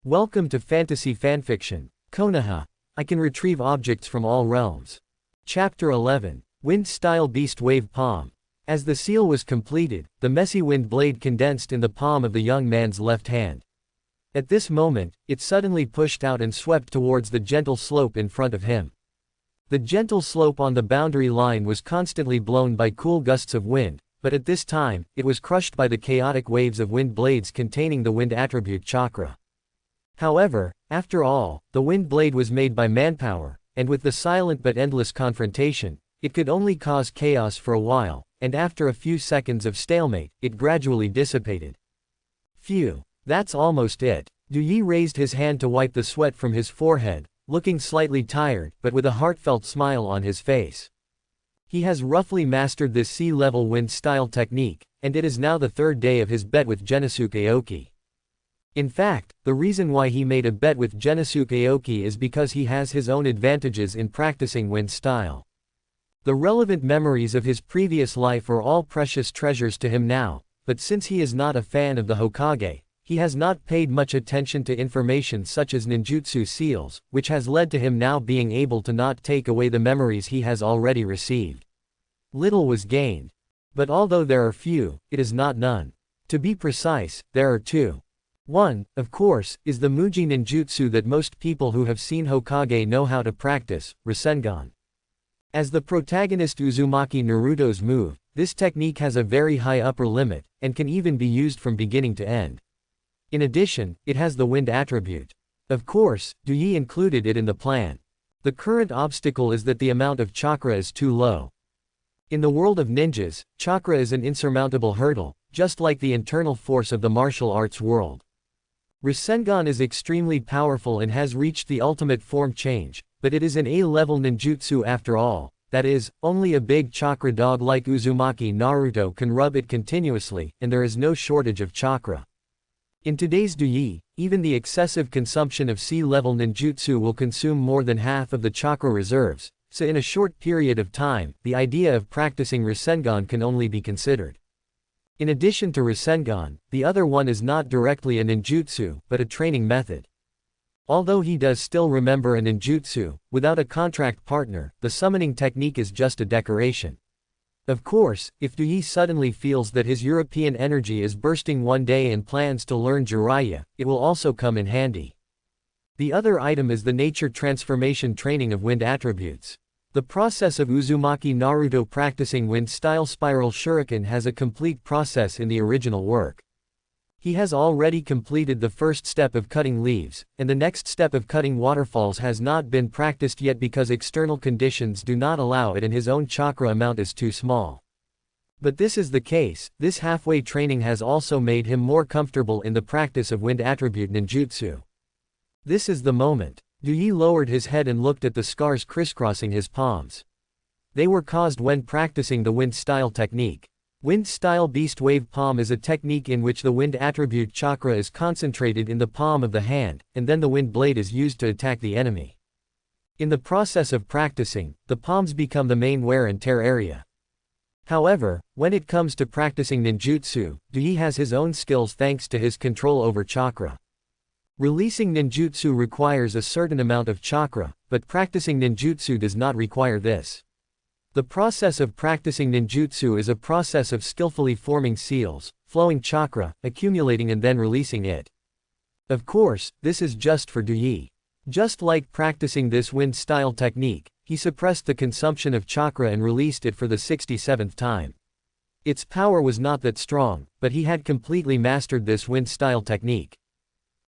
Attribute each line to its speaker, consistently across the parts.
Speaker 1: Welcome to Fantasy Fanfiction, Konoha. I can retrieve objects from all realms. Chapter 11. Wind-style beast wave palm. As the seal was completed, the messy wind blade condensed in the palm of the young man's left hand. At this moment, it suddenly pushed out and swept towards the gentle slope in front of him. The gentle slope on the boundary line was constantly blown by cool gusts of wind, but at this time, it was crushed by the chaotic waves of wind blades containing the wind attribute chakra. However, after all, the wind blade was made by manpower, and with the silent but endless confrontation, it could only cause chaos for a while, and after a few seconds of stalemate, it gradually dissipated. Phew, that's almost it. Du Yi raised his hand to wipe the sweat from his forehead, looking slightly tired but with a heartfelt smile on his face. He has roughly mastered this sea-level wind-style technique, and it is now the third day of his bet with Genosuke Aoki. In fact, the reason why he made a bet with Genosuke Aoki is because he has his own advantages in practicing wind style. The relevant memories of his previous life are all precious treasures to him now, but since he is not a fan of the Hokage, he has not paid much attention to information such as ninjutsu seals, which has led to him now being able to not take away the memories he has already received. Little was gained. But although there are few, it is not none. To be precise, there are two. One, of course, is the Muji ninjutsu that most people who have seen Hokage know how to practice, Rasengan. As the protagonist Uzumaki Naruto's move, this technique has a very high upper limit, and can even be used from beginning to end. In addition, it has the wind attribute. Of course, Du Yi included it in the plan. The current obstacle is that the amount of chakra is too low. In the world of ninjas, chakra is an insurmountable hurdle, just like the internal force of the martial arts world. Rasengan is extremely powerful and has reached the ultimate form change, but it is an A-level ninjutsu after all, that is, only a big chakra dog like Uzumaki Naruto can rub it continuously, and there is no shortage of chakra. In today's Du Yi, even the excessive consumption of sea-level ninjutsu will consume more than half of the chakra reserves, so in a short period of time, the idea of practicing Rasengan can only be considered. In addition to Rasengan, the other one is not directly a ninjutsu, but a training method. Although he does still remember a ninjutsu, without a contract partner, the summoning technique is just a decoration. Of course, if Du Yi suddenly feels that his European energy is bursting one day and plans to learn Jiraiya, it will also come in handy. The other item is the nature transformation training of wind attributes. The process of Uzumaki Naruto practicing wind-style spiral shuriken has a complete process in the original work. He has already completed the first step of cutting leaves, and the next step of cutting waterfalls has not been practiced yet because external conditions do not allow it and his own chakra amount is too small. But this is the case, this halfway training has also made him more comfortable in the practice of wind attribute ninjutsu. This is the moment. Du Yi lowered his head and looked at the scars crisscrossing his palms. They were caused when practicing the wind-style technique. Wind-style beast wave palm is a technique in which the wind attribute chakra is concentrated in the palm of the hand, and then the wind blade is used to attack the enemy. In the process of practicing, the palms become the main wear and tear area. However, when it comes to practicing ninjutsu, Du Yi has his own skills thanks to his control over chakra. Releasing ninjutsu requires a certain amount of chakra, but practicing ninjutsu does not require this. The process of practicing ninjutsu is a process of skillfully forming seals, flowing chakra, accumulating and then releasing it. Of course, this is just for Du Yi. Just like practicing this wind-style technique, he suppressed the consumption of chakra and released it for the 67th time. Its power was not that strong, but he had completely mastered this wind-style technique.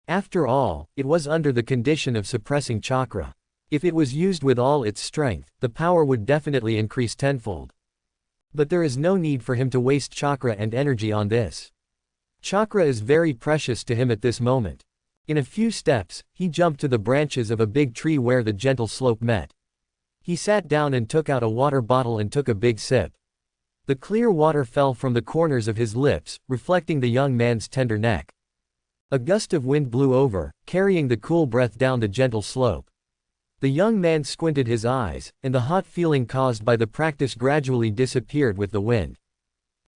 Speaker 1: After all, it was under the condition of suppressing chakra. If it was used with all its strength, the power would definitely increase tenfold. But there is no need for him to waste chakra and energy on this. Chakra is very precious to him at this moment. In a few steps, he jumped to the branches of a big tree where the gentle slope met. He sat down and took out a water bottle and took a big sip. The clear water fell from the corners of his lips, reflecting the young man's tender neck. A gust of wind blew over, carrying the cool breath down the gentle slope. The young man squinted his eyes, and the hot feeling caused by the practice gradually disappeared with the wind.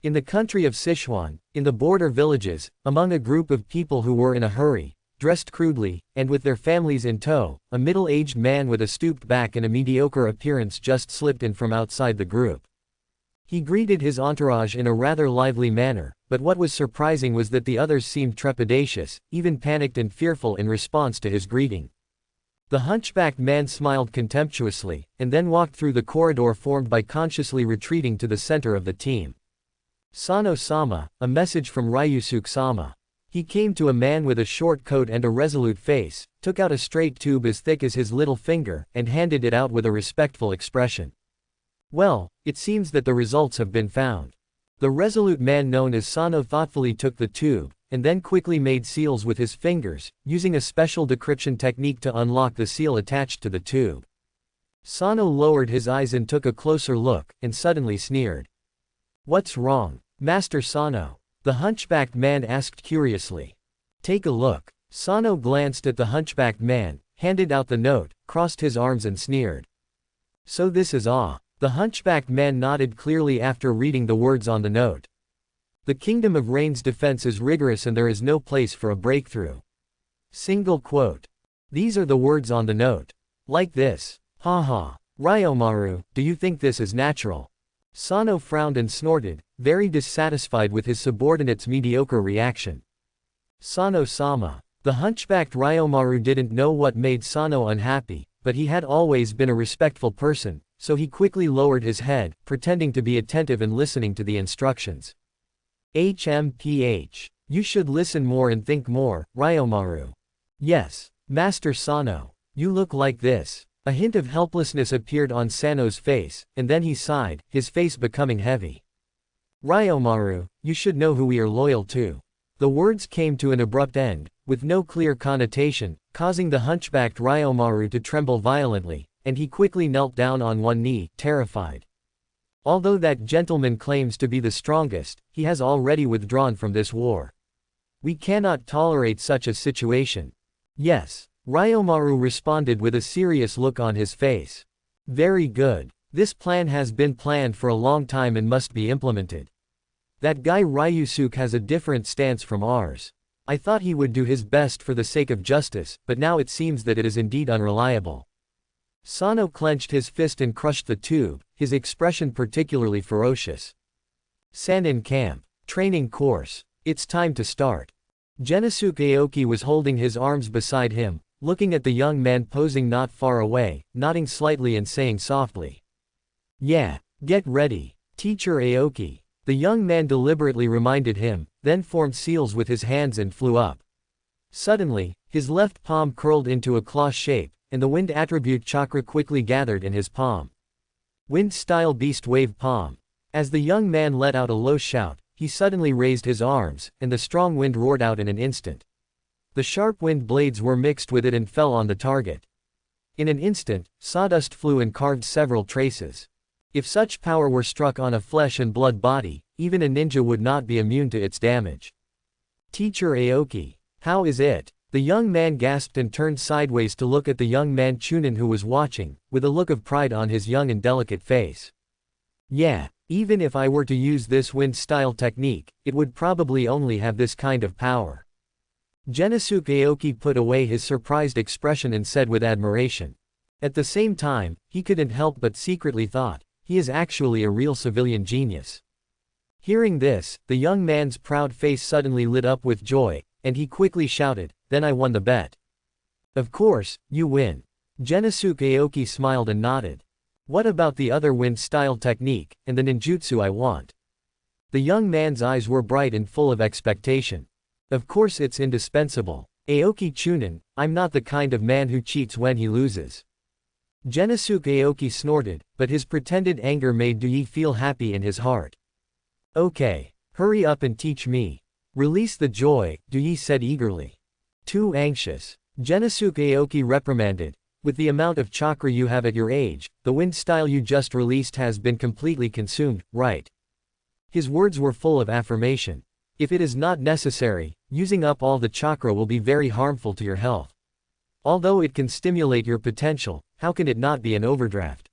Speaker 1: In the country of Sichuan, in the border villages, among a group of people who were in a hurry, dressed crudely, and with their families in tow, a middle-aged man with a stooped back and a mediocre appearance just slipped in from outside the group. He greeted his entourage in a rather lively manner, but what was surprising was that the others seemed trepidatious, even panicked and fearful in response to his greeting. The hunchbacked man smiled contemptuously, and then walked through the corridor formed by consciously retreating to the center of the team. Sano-sama, a message from Ryusuke-sama. He came to a man with a short coat and a resolute face, took out a straight tube as thick as his little finger, and handed it out with a respectful expression. Well, it seems that the results have been found. The resolute man known as Sano thoughtfully took the tube, and then quickly made seals with his fingers, using a special decryption technique to unlock the seal attached to the tube. Sano lowered his eyes and took a closer look, and suddenly sneered. "What's wrong, Master Sano?" the hunchbacked man asked curiously. "Take a look." Sano glanced at the hunchbacked man, handed out the note, crossed his arms and sneered. "So this is all." The hunchbacked man nodded clearly after reading the words on the note. "The Kingdom of Rain's defense is rigorous and there is no place for a breakthrough." Single quote. These are the words on the note. Like this. "Haha. Ryomaru, do you think this is natural?" Sano frowned and snorted, very dissatisfied with his subordinate's mediocre reaction. Sano-sama. The hunchbacked Ryomaru didn't know what made Sano unhappy, but he had always been a respectful person, so he quickly lowered his head, pretending to be attentive and listening to the instructions. "HMPH. You should listen more and think more, Ryomaru." "Yes, Master Sano. You look like this." A hint of helplessness appeared on Sano's face, and then he sighed, his face becoming heavy. "Ryomaru, you should know who we are loyal to." The words came to an abrupt end, with no clear connotation, causing the hunchbacked Ryomaru to tremble violently, and he quickly knelt down on one knee, terrified. Although that gentleman claims to be the strongest, he has already withdrawn from this war. We cannot tolerate such a situation. Yes, Ryomaru responded with a serious look on his face. Very good. This plan has been planned for a long time and must be implemented. That guy Ryusuke has a different stance from ours. I thought he would do his best for the sake of justice, but now it seems that it is indeed unreliable. Sano clenched his fist and crushed the tube, his expression particularly ferocious. Sanin Camp. Training course. It's time to start. Genosuke Aoki was holding his arms beside him, looking at the young man posing not far away, nodding slightly and saying softly. "Yeah, get ready, Teacher Aoki." The young man deliberately reminded him, then formed seals with his hands and flew up. Suddenly, his left palm curled into a claw shape, and the wind attribute chakra quickly gathered in his palm. Wind-style beast wave palm. As the young man let out a low shout, he suddenly raised his arms, and the strong wind roared out in an instant. The sharp wind blades were mixed with it and fell on the target. In an instant, sawdust flew and carved several traces. If such power were struck on a flesh and blood body, even a ninja would not be immune to its damage. "Teacher Aoki, how is it?" The young man gasped and turned sideways to look at the young man Chunin who was watching, with a look of pride on his young and delicate face. "Yeah, even if I were to use this wind-style technique, it would probably only have this kind of power." Genosuke Aoki put away his surprised expression and said with admiration. At the same time, he couldn't help but secretly thought, he is actually a real civilian genius. Hearing this, the young man's proud face suddenly lit up with joy, and he quickly shouted, "Then I won the bet." "Of course, you win." Genosuke Aoki smiled and nodded. "What about the other wind-style technique, and the ninjutsu I want?" The young man's eyes were bright and full of expectation. "Of course it's indispensable. Aoki Chunin, I'm not the kind of man who cheats when he loses." Genosuke Aoki snorted, but his pretended anger made Dui feel happy in his heart. "Okay, hurry up and teach me." "Release the joy," Dui said eagerly. "Too anxious." Genosuke Aoki reprimanded. "With the amount of chakra you have at your age, the wind style you just released has been completely consumed, right?" His words were full of affirmation. "If it is not necessary, using up all the chakra will be very harmful to your health. Although it can stimulate your potential, how can it not be an overdraft?"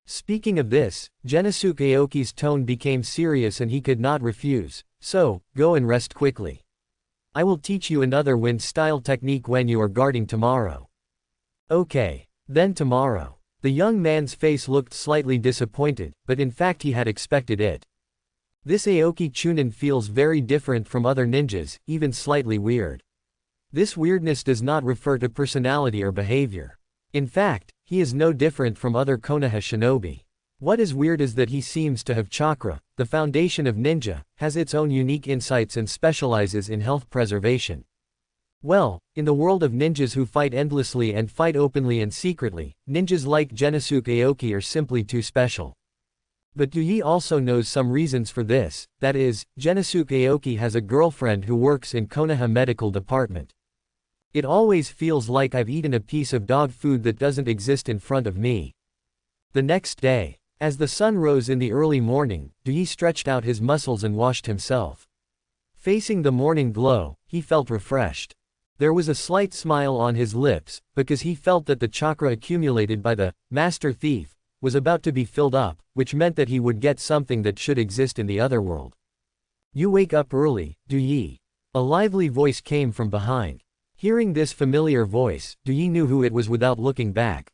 Speaker 1: Speaking of this, Genosuke Aoki's tone became serious and he could not refuse, "So, go and rest quickly." I will teach you another wind-style technique when you are guarding tomorrow. Okay. Then tomorrow. The young man's face looked slightly disappointed, but in fact he had expected it. This Aoki Chunin feels very different from other ninjas, even slightly weird. This weirdness does not refer to personality or behavior. In fact, he is no different from other Konoha shinobi. What is weird is that he seems to have chakra, the foundation of ninja, has its own unique insights and specializes in health preservation. Well, in the world of ninjas who fight endlessly and fight openly and secretly, ninjas like Genosuke Aoki are simply too special. But Dui also knows some reasons for this, that is, Genosuke Aoki has a girlfriend who works in Konoha medical department. It always feels like I've eaten a piece of dog food that doesn't exist in front of me. The next day, as the sun rose in the early morning, Dui stretched out his muscles and washed himself. Facing the morning glow, he felt refreshed. There was a slight smile on his lips, because he felt that the chakra accumulated by the Master Thief was about to be filled up, which meant that he would get something that should exist in the otherworld. You wake up early, Dui. A lively voice came from behind. Hearing this familiar voice, Dui knew who it was without looking back.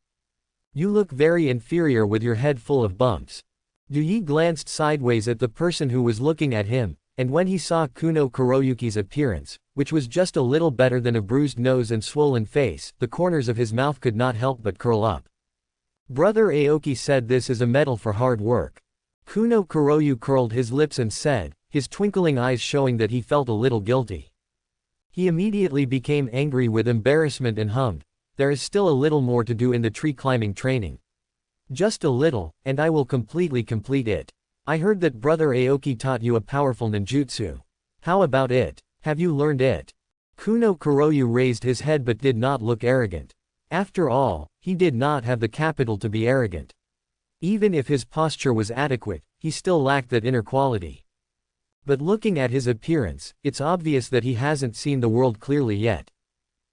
Speaker 1: You look very inferior with your head full of bumps. Dui glanced sideways at the person who was looking at him, and when he saw Kuno Kuroyuki's appearance, which was just a little better than a bruised nose and swollen face, the corners of his mouth could not help but curl up. Brother Aoki said this is a medal for hard work. Kuno Kuroyu curled his lips and said, his twinkling eyes showing that he felt a little guilty. He immediately became angry with embarrassment and hummed, there is still a little more to do in the tree climbing training. Just a little, and I will completely complete it. I heard that Brother Aoki taught you a powerful ninjutsu. How about it? Have you learned it? Kuno Kuroyu raised his head but did not look arrogant. After all, he did not have the capital to be arrogant. Even if his posture was adequate, he still lacked that inner quality. But looking at his appearance, it's obvious that he hasn't seen the world clearly yet.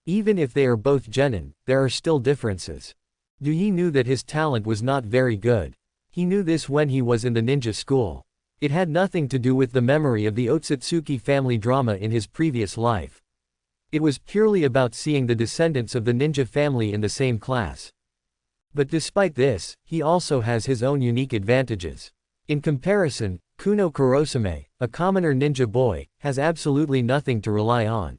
Speaker 1: Even if they are both genin, there are still differences. Dui knew that his talent was not very good. He knew this when he was in the ninja school. It had nothing to do with the memory of the Otsutsuki family drama in his previous life. It was purely about seeing the descendants of the ninja family in the same class. But despite this, he also has his own unique advantages. In comparison, Kuno Kurosame, a commoner ninja boy, has absolutely nothing to rely on.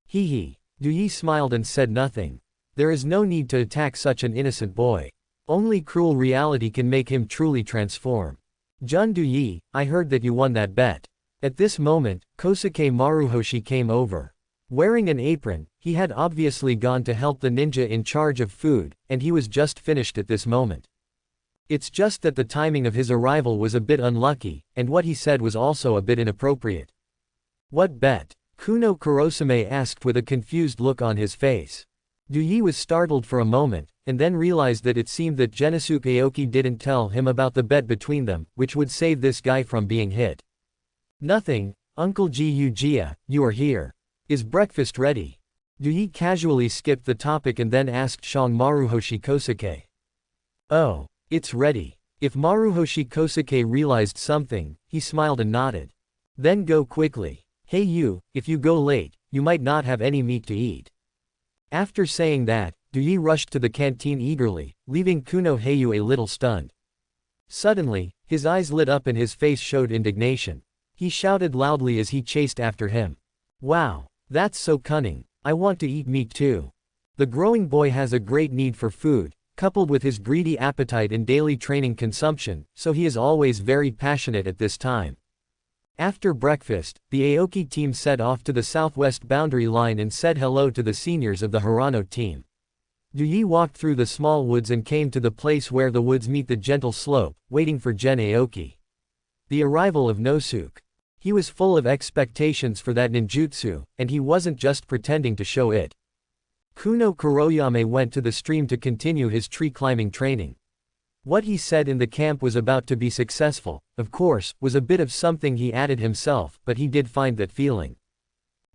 Speaker 1: Hee. Dui smiled and said nothing. There is no need to attack such an innocent boy. Only cruel reality can make him truly transform. Jun Dui, I heard that you won that bet. At this moment, Kosuke Maruhoshi came over. Wearing an apron, he had obviously gone to help the ninja in charge of food, and he was just finished at this moment. It's just that the timing of his arrival was a bit unlucky, and what he said was also a bit inappropriate. What bet? Kuno Kurosame asked with a confused look on his face. Dui was startled for a moment, and then realized that it seemed that Genosuke Aoki didn't tell him about the bet between them, which would save this guy from being hit. Nothing, Uncle Gyugia, you are here. Is breakfast ready? Dui casually skipped the topic and then asked Shang Maruhoshi Kosuke. Oh, it's ready. If Maruhoshi Kosuke realized something, he smiled and nodded. Then go quickly. Hey you, if you go late, you might not have any meat to eat. After saying that, Dui rushed to the canteen eagerly, leaving Kuno Heiyu a little stunned. Suddenly, his eyes lit up and his face showed indignation. He shouted loudly as he chased after him. Wow, that's so cunning. I want to eat meat too. The growing boy has a great need for food, coupled with his greedy appetite and daily training consumption, so he is always very passionate at this time. After breakfast, the Aoki team set off to the southwest boundary line and said hello to the seniors of the Hirano team. Dui walked through the small woods and came to the place where the woods meet the gentle slope, waiting for Gen Aoki. The arrival of Nosuke. He was full of expectations for that ninjutsu, and he wasn't just pretending to show it. Kuno Kuroyame went to the stream to continue his tree climbing training. What he said in the camp was about to be successful, of course, was a bit of something he added himself, but he did find that feeling.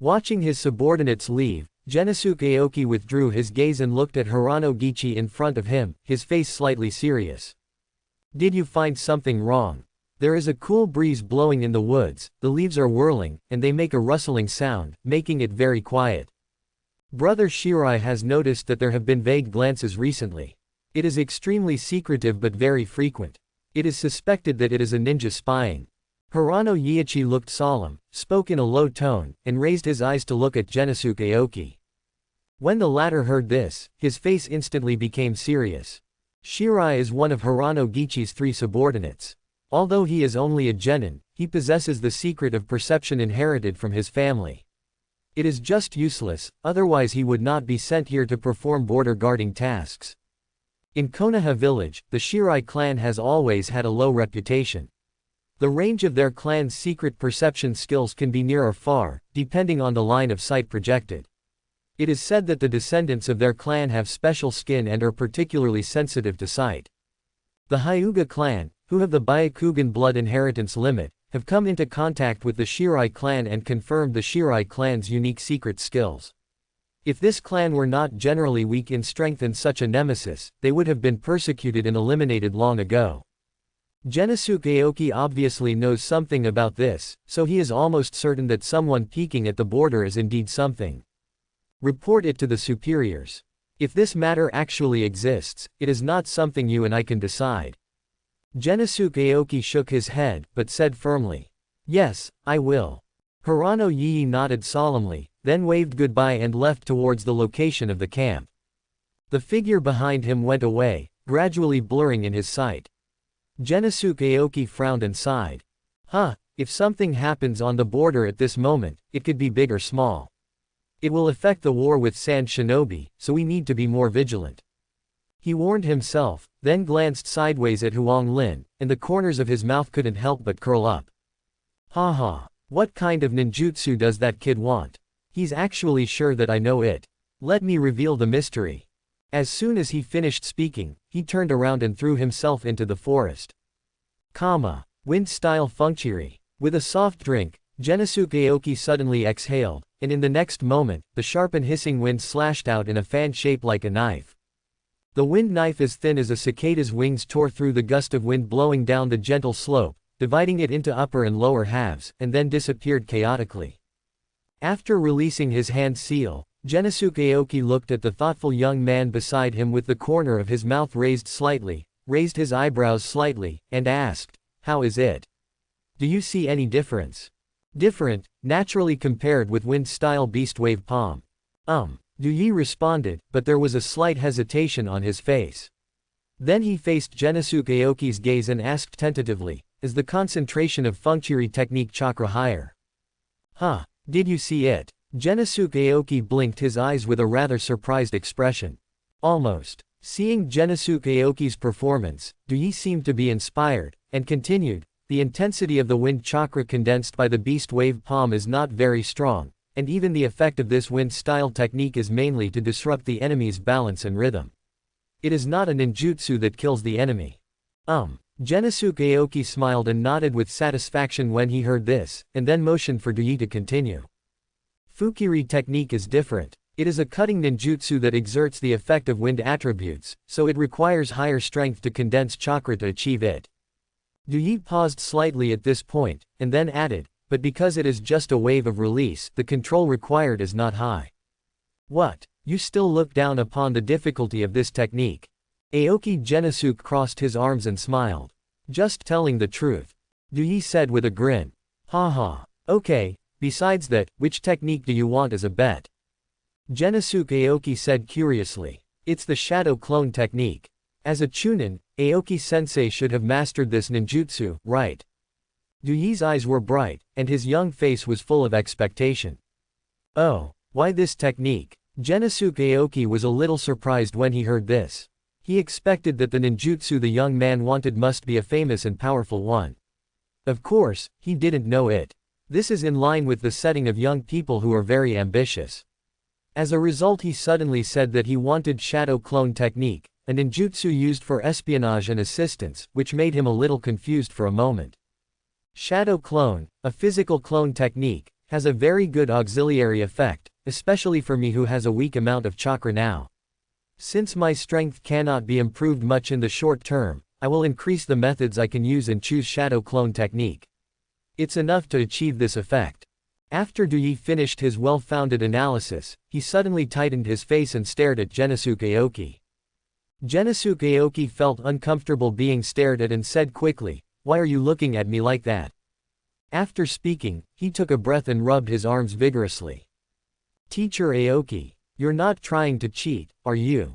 Speaker 1: Watching his subordinates leave, Genosuke Aoki withdrew his gaze and looked at Hirano Gichi in front of him, his face slightly serious. Did you find something wrong? There is a cool breeze blowing in the woods, the leaves are whirling, and they make a rustling sound, making it very quiet. Brother Shirai has noticed that there have been vague glances recently. It is extremely secretive but very frequent. It is suspected that it is a ninja spying. Hirano Yiichi looked solemn, spoke in a low tone, and raised his eyes to look at Genosuke Aoki. When the latter heard this, his face instantly became serious. Shirai is one of Hirano Gichi's 3 subordinates. Although he is only a genin, he possesses the secret of perception inherited from his family. It is just useless, otherwise he would not be sent here to perform border guarding tasks. In Konoha village, the Shirai clan has always had a low reputation. The range of their clan's secret perception skills can be near or far, depending on the line of sight projected. It is said that the descendants of their clan have special skin and are particularly sensitive to sight. The Hyuga clan, who have the Byakugan blood inheritance limit, have come into contact with the Shirai clan and confirmed the Shirai clan's unique secret skills. If this clan were not generally weak in strength and such a nemesis, they would have been persecuted and eliminated long ago. Genosuke Aoki obviously knows something about this, so he is almost certain that someone peeking at the border is indeed something. Report it to the superiors. If this matter actually exists, it is not something you and I can decide. Genosuke Aoki shook his head, but said firmly, "Yes, I will." Hirano Yii nodded solemnly, then waved goodbye and left towards the location of the camp. The figure behind him went away, gradually blurring in his sight. Genosuke Aoki frowned and sighed. If something happens on the border at this moment, it could be big or small. It will affect the war with Sand Shinobi, so we need to be more vigilant. He warned himself, then glanced sideways at Huang Lin, and the corners of his mouth couldn't help but curl up. Haha, what kind of ninjutsu does that kid want? He's actually sure that I know it. Let me reveal the mystery. As soon as he finished speaking, he turned around and threw himself into the forest. Wind-style functionary. With a soft drink, Genosuke Aoki suddenly exhaled, and in the next moment, the sharp and hissing wind slashed out in a fan shape like a knife. The wind knife as thin as a cicada's wings tore through the gust of wind blowing down the gentle slope, dividing it into upper and lower halves, and then disappeared chaotically. After releasing his hand seal, Genosuke Aoki looked at the thoughtful young man beside him with the corner of his mouth raised slightly, raised his eyebrows slightly, and asked, "How is it? Do you see any difference?" "Different, naturally compared with wind-style beast wave palm." Du Yi responded, but there was a slight hesitation on his face. Then he faced Genosuke Aoki's gaze and asked tentatively, "Is the concentration of functionary technique chakra higher?" Did you see it?" Genosuke Aoki blinked his eyes with a rather surprised expression. Almost. Seeing Genosuke Aoki's performance, Du Yi seemed to be inspired, and continued, "The intensity of the wind chakra condensed by the beast wave palm is not very strong, and even the effect of this wind-style technique is mainly to disrupt the enemy's balance and rhythm. It is not a ninjutsu that kills the enemy." Genosuke Aoki smiled and nodded with satisfaction when he heard this, and then motioned for Du Yi to continue. "Fukiri technique is different. It is a cutting ninjutsu that exerts the effect of wind attributes, so it requires higher strength to condense chakra to achieve it." Du Yi paused slightly at this point, and then added, "But because it is just a wave of release, the control required is not high." "What? You still look down upon the difficulty of this technique?" Aoki Genosuke crossed his arms and smiled. "Just telling the truth," Du Yi said with a grin. Okay, besides that, which technique do you want as a bet?" Genosuke Aoki said curiously. "It's the shadow clone technique. As a chunin, Aoki-sensei should have mastered this ninjutsu, right?" Du Yi's eyes were bright, and his young face was full of expectation. "Oh, why this technique?" Genosuke Aoki was a little surprised when he heard this. He expected that the ninjutsu the young man wanted must be a famous and powerful one. Of course, he didn't know it. This is in line with the setting of young people who are very ambitious. As a result, he suddenly said that he wanted shadow clone technique, a ninjutsu used for espionage and assistance, which made him a little confused for a moment. Shadow clone, a physical clone technique, has a very good auxiliary effect, especially for me who has a weak amount of chakra now. Since my strength cannot be improved much in the short term, I will increase the methods I can use and choose shadow clone technique. It's enough to achieve this effect. After Dui finished his well-founded analysis, he suddenly tightened his face and stared at Genosuke Aoki. Genosuke Aoki felt uncomfortable being stared at and said quickly, "Why are you looking at me like that?" After speaking, he took a breath and rubbed his arms vigorously. "Teacher Aoki, you're not trying to cheat, are you?"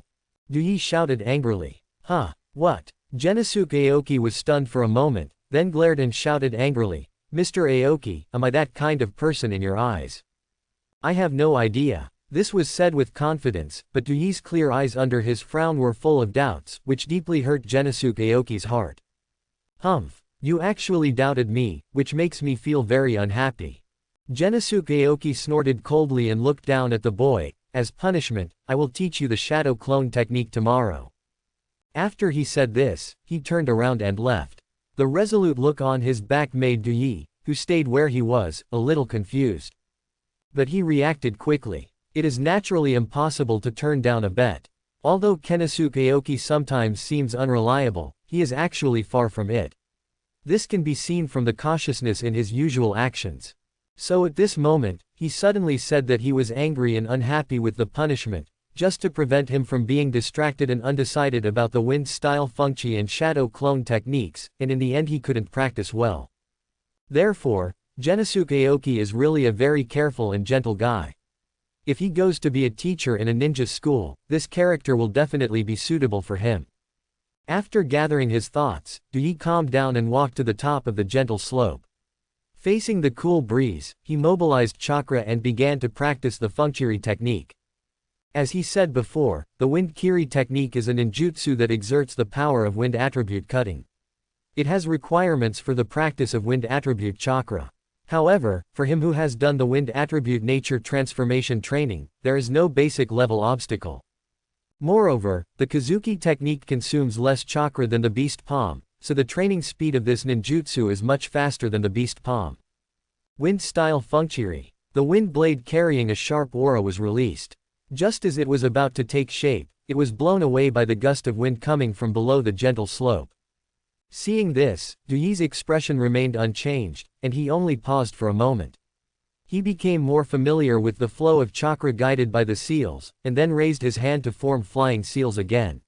Speaker 1: Dui shouted angrily. "Huh, what?" Genosuke Aoki was stunned for a moment, then glared and shouted angrily, "Mr. Aoki, am I that kind of person in your eyes?" "I have no idea." This was said with confidence, but Dui's clear eyes under his frown were full of doubts, which deeply hurt Genosuke Aoki's heart. "Humph, you actually doubted me, which makes me feel very unhappy." Genosuke Aoki snorted coldly and looked down at the boy. "As punishment, I will teach you the shadow clone technique tomorrow." After he said this, he turned around and left. The resolute look on his back made Dui, who stayed where he was, a little confused. But he reacted quickly. It is naturally impossible to turn down a bet. Although Genosuke Aoki sometimes seems unreliable, he is actually far from it. This can be seen from the cautiousness in his usual actions. So at this moment, he suddenly said that he was angry and unhappy with the punishment, just to prevent him from being distracted and undecided about the wind-style function and shadow clone techniques, and in the end he couldn't practice well. Therefore, Genosuke Aoki is really a very careful and gentle guy. If he goes to be a teacher in a ninja school, this character will definitely be suitable for him. After gathering his thoughts, Dui calmed down and walked to the top of the gentle slope. Facing the cool breeze, he mobilized chakra and began to practice the Funkiri technique. As he said before, the Wind Kiri technique is a ninjutsu that exerts the power of wind attribute cutting. It has requirements for the practice of wind attribute chakra. However, for him who has done the wind attribute nature transformation training, there is no basic level obstacle. Moreover, the Kazuki technique consumes less chakra than the beast palm, so the training speed of this ninjutsu is much faster than the beast palm. Wind-style Funkiri. The wind blade carrying a sharp aura was released. Just as it was about to take shape, it was blown away by the gust of wind coming from below the gentle slope. Seeing this, Dui's expression remained unchanged, and he only paused for a moment. He became more familiar with the flow of chakra guided by the seals, and then raised his hand to form flying seals again.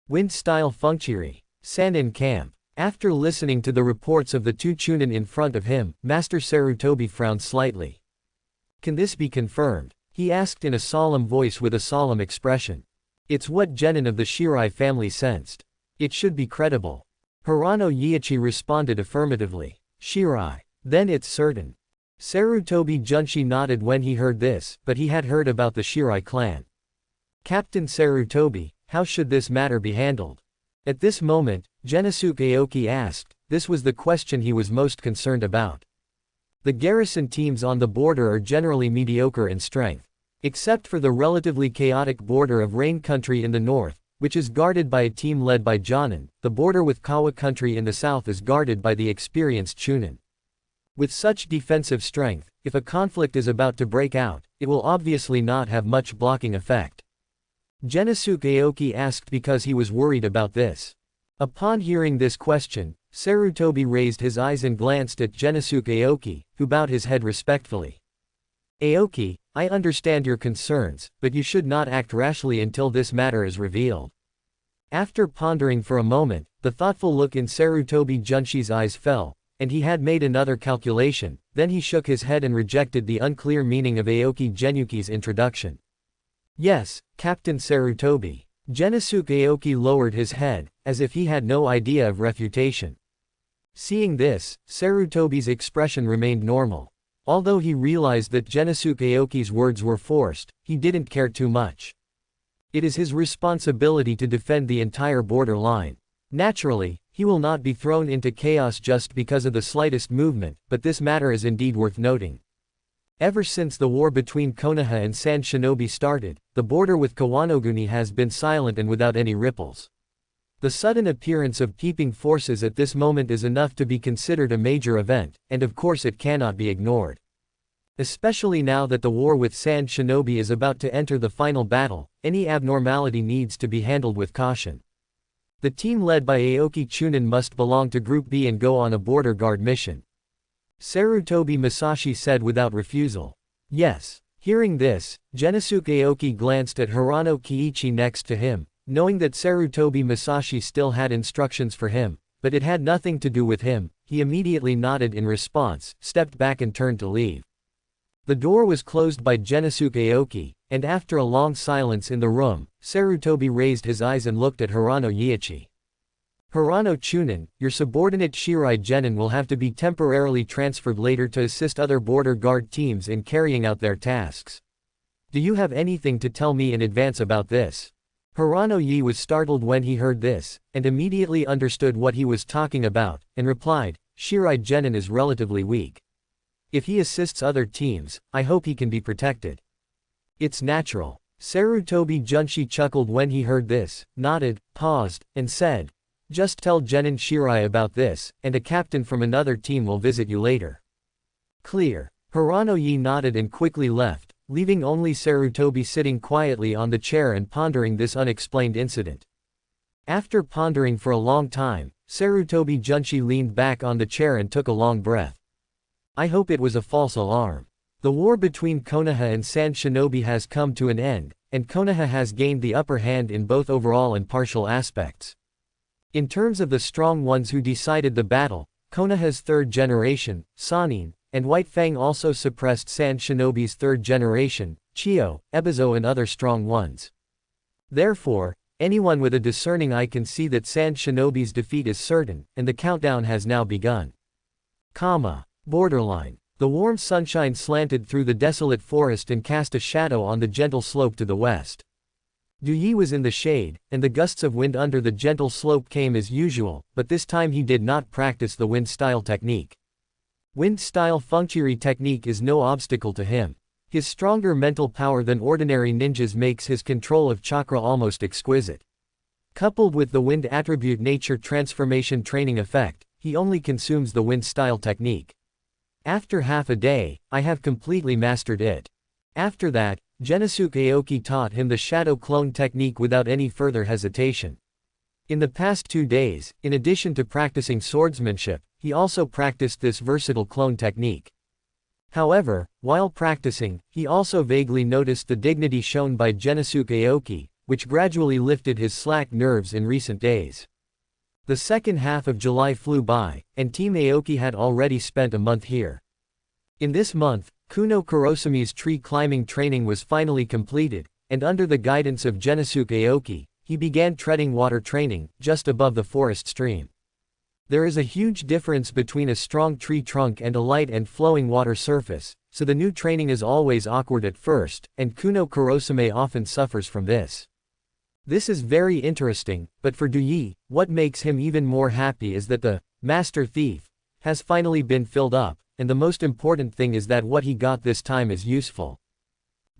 Speaker 1: Wind-style Funkiri. Sanin camp. After listening to the reports of the two chunin in front of him, Master Sarutobi frowned slightly. "Can this be confirmed?" he asked in a solemn voice with a solemn expression. "It's what genin of the Shirai family sensed. It should be credible." Hirano Yiichi responded affirmatively. "Shirai. Then it's certain." Sarutobi Junshi nodded when he heard this, but he had heard about the Shirai clan. "Captain Sarutobi, how should this matter be handled?" At this moment, Genosuke Aoki asked. This was the question he was most concerned about. The garrison teams on the border are generally mediocre in strength. Except for the relatively chaotic border of Rain Country in the north, which is guarded by a team led by Jonin, the border with Kawa Country in the south is guarded by the experienced Chunin. With such defensive strength, if a conflict is about to break out, it will obviously not have much blocking effect. Genosuke Aoki asked because he was worried about this. Upon hearing this question, Sarutobi raised his eyes and glanced at Genosuke Aoki, who bowed his head respectfully. "Aoki, I understand your concerns, but you should not act rashly until this matter is revealed." After pondering for a moment, the thoughtful look in Sarutobi Junshi's eyes fell, and he had made another calculation. Then he shook his head and rejected the unclear meaning of Aoki Genyuki's introduction. "Yes, Captain Sarutobi." Genosuke Aoki lowered his head, as if he had no idea of refutation. Seeing this, Sarutobi's expression remained normal. Although he realized that Genosuke Aoki's words were forced, he didn't care too much. It is his responsibility to defend the entire border line. Naturally, he will not be thrown into chaos just because of the slightest movement, but this matter is indeed worth noting. Ever since the war between Konoha and Sand Shinobi started, the border with Kawanoguni has been silent and without any ripples. The sudden appearance of peeping forces at this moment is enough to be considered a major event, and of course it cannot be ignored. Especially now that the war with Sand Shinobi is about to enter the final battle, any abnormality needs to be handled with caution. The team led by Aoki Chunin must belong to Group B and go on a border guard mission. Sarutobi Masashi said without refusal. Yes. Hearing this, Genosuke Aoki glanced at Hirano Kiichi next to him, knowing that Sarutobi Masashi still had instructions for him, but it had nothing to do with him. He immediately nodded in response, stepped back and turned to leave. The door was closed by Genosuke Aoki, and after a long silence in the room, Sarutobi raised his eyes and looked at Hirano Yiichi. Hirano Chunin, your subordinate Shirai Genin will have to be temporarily transferred later to assist other border guard teams in carrying out their tasks. Do you have anything to tell me in advance about this? Hirano Yi was startled when he heard this, and immediately understood what he was talking about, and replied, Shirai Genin is relatively weak. If he assists other teams, I hope he can be protected. It's natural. Sarutobi Junshi chuckled when he heard this, nodded, paused, and said, just tell Genin Shirai about this, and a captain from another team will visit you later. Clear. Hirano Yi nodded and quickly left, leaving only Sarutobi sitting quietly on the chair and pondering this unexplained incident. After pondering for a long time, Sarutobi Junshi leaned back on the chair and took a long breath. I hope it was a false alarm. The war between Konoha and Sand Shinobi has come to an end, and Konoha has gained the upper hand in both overall and partial aspects. In terms of the strong ones who decided the battle, Konoha's third generation, Sanin, and White Fang also suppressed Sand Shinobi's third generation, Chiyo, Ebizo and other strong ones. Therefore, anyone with a discerning eye can see that Sand Shinobi's defeat is certain, and the countdown has now begun. Borderline. The warm sunshine slanted through the desolate forest and cast a shadow on the gentle slope to the west. Du Yi was in the shade, and the gusts of wind under the gentle slope came as usual, but this time he did not practice the wind style technique. Wind style Fengqiri technique is no obstacle to him. His stronger mental power than ordinary ninjas makes his control of chakra almost exquisite. Coupled with the wind attribute nature transformation training effect, he only consumes the wind style technique. After half a day, I have completely mastered it. After that, Genosuke Aoki taught him the shadow clone technique without any further hesitation. In the past 2 days, in addition to practicing swordsmanship, he also practiced this versatile clone technique. However, while practicing, he also vaguely noticed the dignity shown by Genosuke Aoki, which gradually lifted his slack nerves in recent days. The second half of July flew by, and Team Aoki had already spent a month here. In this month, Kuno Kurosumi's tree climbing training was finally completed, and under the guidance of Genosuke Aoki, he began treading water training, just above the forest stream. There is a huge difference between a strong tree trunk and a light and flowing water surface, so the new training is always awkward at first, and Kuno Kurosume often suffers from this. This is very interesting, but for Du Yi, what makes him even more happy is that the Master Thief has finally been filled up, and the most important thing is that what he got this time is useful.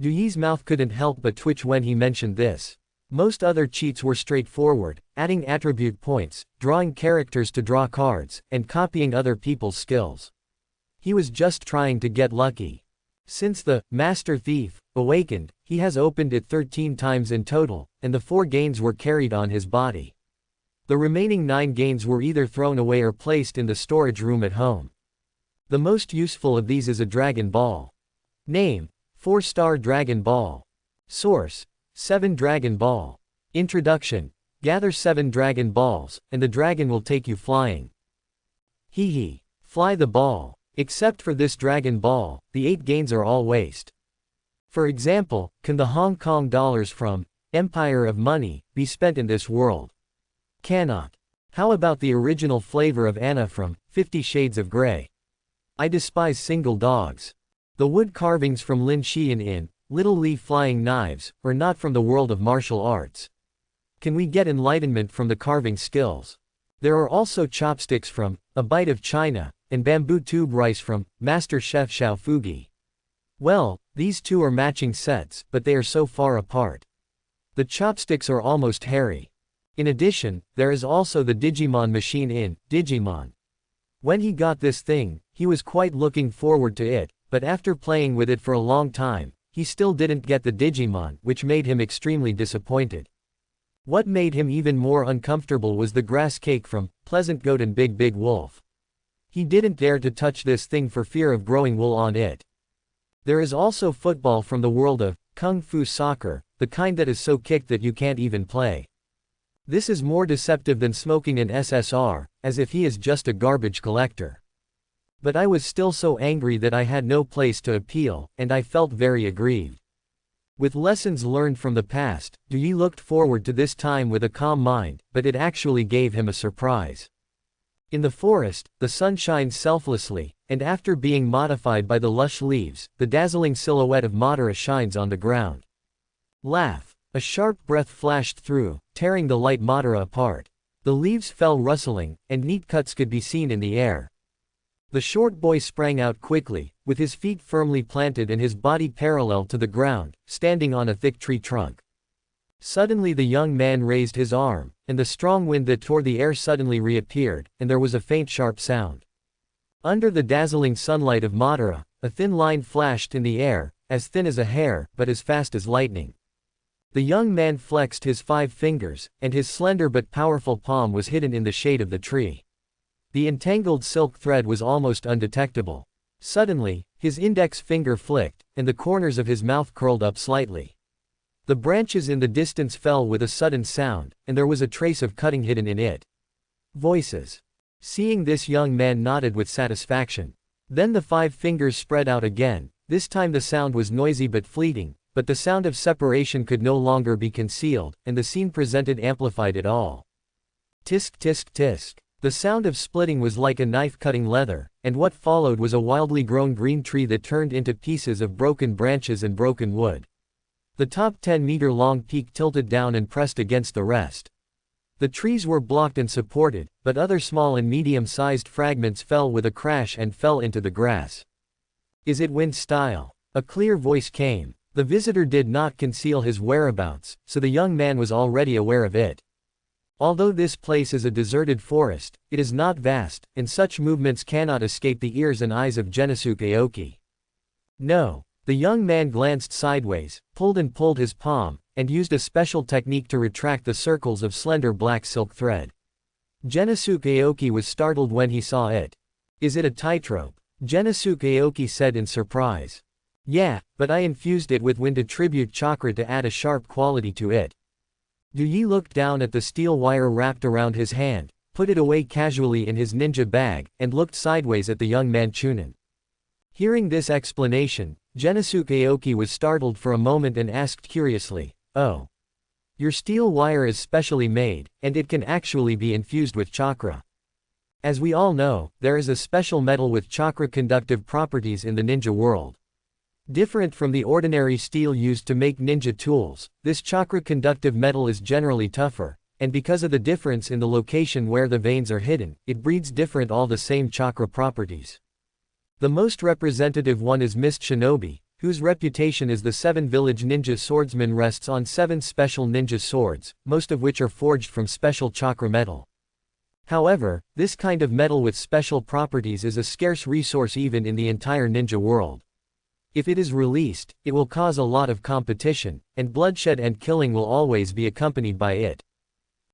Speaker 1: Du Yi's mouth couldn't help but twitch when he mentioned this. Most other cheats were straightforward, adding attribute points, drawing characters to draw cards, and copying other people's skills. He was just trying to get lucky. Since the Master Thief awakened, he has opened it 13 times in total, and the 4 gains were carried on his body. The remaining 9 gains were either thrown away or placed in the storage room at home. The most useful of these is a Dragon Ball. Name: 4-star Dragon Ball. Source: 7 Dragon Ball. Introduction: gather 7 Dragon Balls, and the dragon will take you flying. Hee. Fly the ball. Except for this Dragon Ball, the 8 gains are all waste. For example, can the Hong Kong dollars from Empire of Money be spent in this world? Cannot. How about the original flavor of Anna from 50 Shades of Grey? I despise single dogs. The wood carvings from Lin Xian in Little Li flying knives are not from the world of martial arts. Can we get enlightenment from the carving skills? There are also chopsticks from A Bite of China, and bamboo tube rice from Master Chef Xiao Fugi. Well, these two are matching sets, but they are so far apart. The chopsticks are almost hairy. In addition, there is also the Digimon machine in Digimon. When he got this thing, he was quite looking forward to it, but after playing with it for a long time, he still didn't get the Digimon, which made him extremely disappointed. What made him even more uncomfortable was the grass cake from Pleasant Goat and Big Big Wolf. He didn't dare to touch this thing for fear of growing wool on it. There is also football from the world of Kung Fu soccer, the kind that is so kicked that you can't even play. This is more deceptive than smoking an SSR, as if he is just a garbage collector. But I was still so angry that I had no place to appeal, and I felt very aggrieved. With lessons learned from the past, Yi looked forward to this time with a calm mind, but it actually gave him a surprise. In the forest, the sun shines selflessly, and after being modified by the lush leaves, the dazzling silhouette of Madara shines on the ground. Laugh! A sharp breath flashed through, tearing the light Madara apart. The leaves fell rustling, and neat cuts could be seen in the air. The short boy sprang out quickly, with his feet firmly planted and his body parallel to the ground, standing on a thick tree trunk. Suddenly the young man raised his arm, and the strong wind that tore the air suddenly reappeared, and there was a faint sharp sound. Under the dazzling sunlight of Madara, a thin line flashed in the air, as thin as a hair, but as fast as lightning. The young man flexed his 5 fingers, and his slender but powerful palm was hidden in the shade of the tree. The entangled silk thread was almost undetectable. Suddenly, his index finger flicked, and the corners of his mouth curled up slightly. The branches in the distance fell with a sudden sound, and there was a trace of cutting hidden in it. Voices. Seeing this, young man nodded with satisfaction. Then the 5 fingers spread out again. This time the sound was noisy but fleeting, but the sound of separation could no longer be concealed, and the scene presented amplified it all. Tisk tisk tisk. The sound of splitting was like a knife cutting leather, and what followed was a wildly grown green tree that turned into pieces of broken branches and broken wood. The top 10-meter-long peak tilted down and pressed against the rest. The trees were blocked and supported, but other small and medium-sized fragments fell with a crash and fell into the grass. Is it wind style? A clear voice came. The visitor did not conceal his whereabouts, so the young man was already aware of it. Although this place is a deserted forest, it is not vast, and such movements cannot escape the ears and eyes of Genosuke Aoki. No. The young man glanced sideways, pulled his palm, and used a special technique to retract the circles of slender black silk thread. Genosuke Aoki was startled when he saw it. Is it a tightrope? Genosuke Aoki said in surprise. Yeah, but I infused it with wind attribute chakra to add a sharp quality to it. Yi looked down at the steel wire wrapped around his hand, put it away casually in his ninja bag, and looked sideways at the young man Chunin. Hearing this explanation, Genosuke Aoki was startled for a moment and asked curiously, "Oh. Your steel wire is specially made, and it can actually be infused with chakra." As we all know, there is a special metal with chakra conductive properties in the ninja world. Different from the ordinary steel used to make ninja tools, this chakra-conductive metal is generally tougher, and because of the difference in the location where the veins are hidden, it breeds different all the same chakra properties. The most representative one is Mist Shinobi, whose reputation as the 7-village ninja swordsman rests on 7 special ninja swords, most of which are forged from special chakra metal. However, this kind of metal with special properties is a scarce resource even in the entire ninja world. If it is released, it will cause a lot of competition, and bloodshed and killing will always be accompanied by it.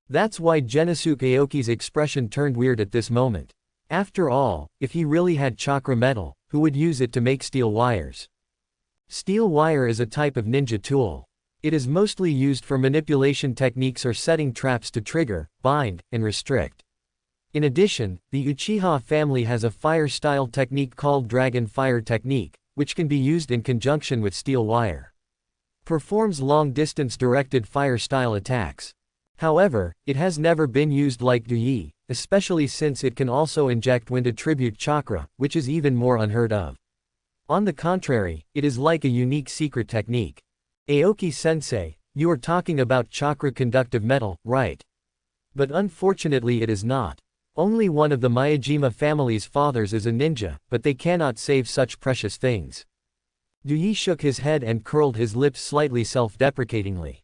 Speaker 1: That's why Genosuke Aoki's expression turned weird at this moment. After all, if he really had chakra metal, who would use it to make steel wires? Steel wire is a type of ninja tool. It is mostly used for manipulation techniques or setting traps to trigger, bind, and restrict. In addition, the Uchiha family has a fire-style technique called Dragon Fire Technique, which can be used in conjunction with steel wire. Performs long-distance directed fire-style attacks. However, it has never been used like Yi, especially since it can also inject wind attribute chakra, which is even more unheard of. On the contrary, it is like a unique secret technique. Aoki-sensei, you are talking about chakra-conductive metal, right? But unfortunately it is not. Only one of the Miyajima family's fathers is a ninja, but they cannot save such precious things. Yi shook his head and curled his lips slightly self-deprecatingly.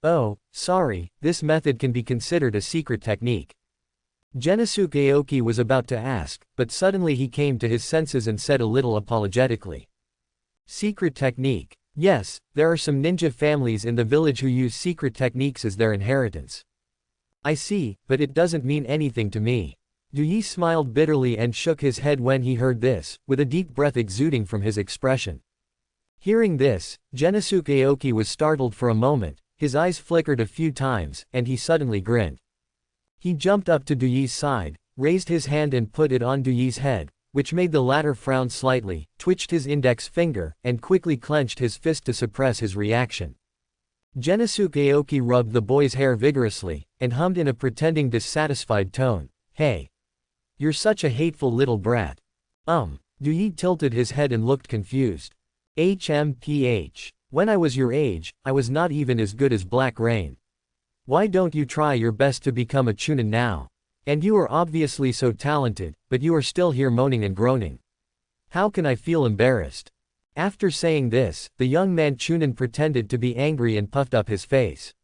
Speaker 1: Oh, sorry, this method can be considered a secret technique. Genosuke Aoki was about to ask, but suddenly he came to his senses and said a little apologetically. Secret technique. Yes, there are some ninja families in the village who use secret techniques as their inheritance. I see, but it doesn't mean anything to me. Yi smiled bitterly and shook his head when he heard this, with a deep breath exuding from his expression. Hearing this, Genosuke Aoki was startled for a moment, his eyes flickered a few times, and he suddenly grinned. He jumped up to Yi's side, raised his hand and put it on Yi's head, which made the latter frown slightly, twitched his index finger, and quickly clenched his fist to suppress his reaction. Genosuke Aoki rubbed the boy's hair vigorously, and hummed in a pretending dissatisfied tone, "Hey. You're such a hateful little brat." Yi tilted his head and looked confused. HMPH. When I was your age, I was not even as good as Black Rain. Why don't you try your best to become a chunin now? And you are obviously so talented, but you are still here moaning and groaning. How can I feel embarrassed? After saying this, the young man chunin pretended to be angry and puffed up his face.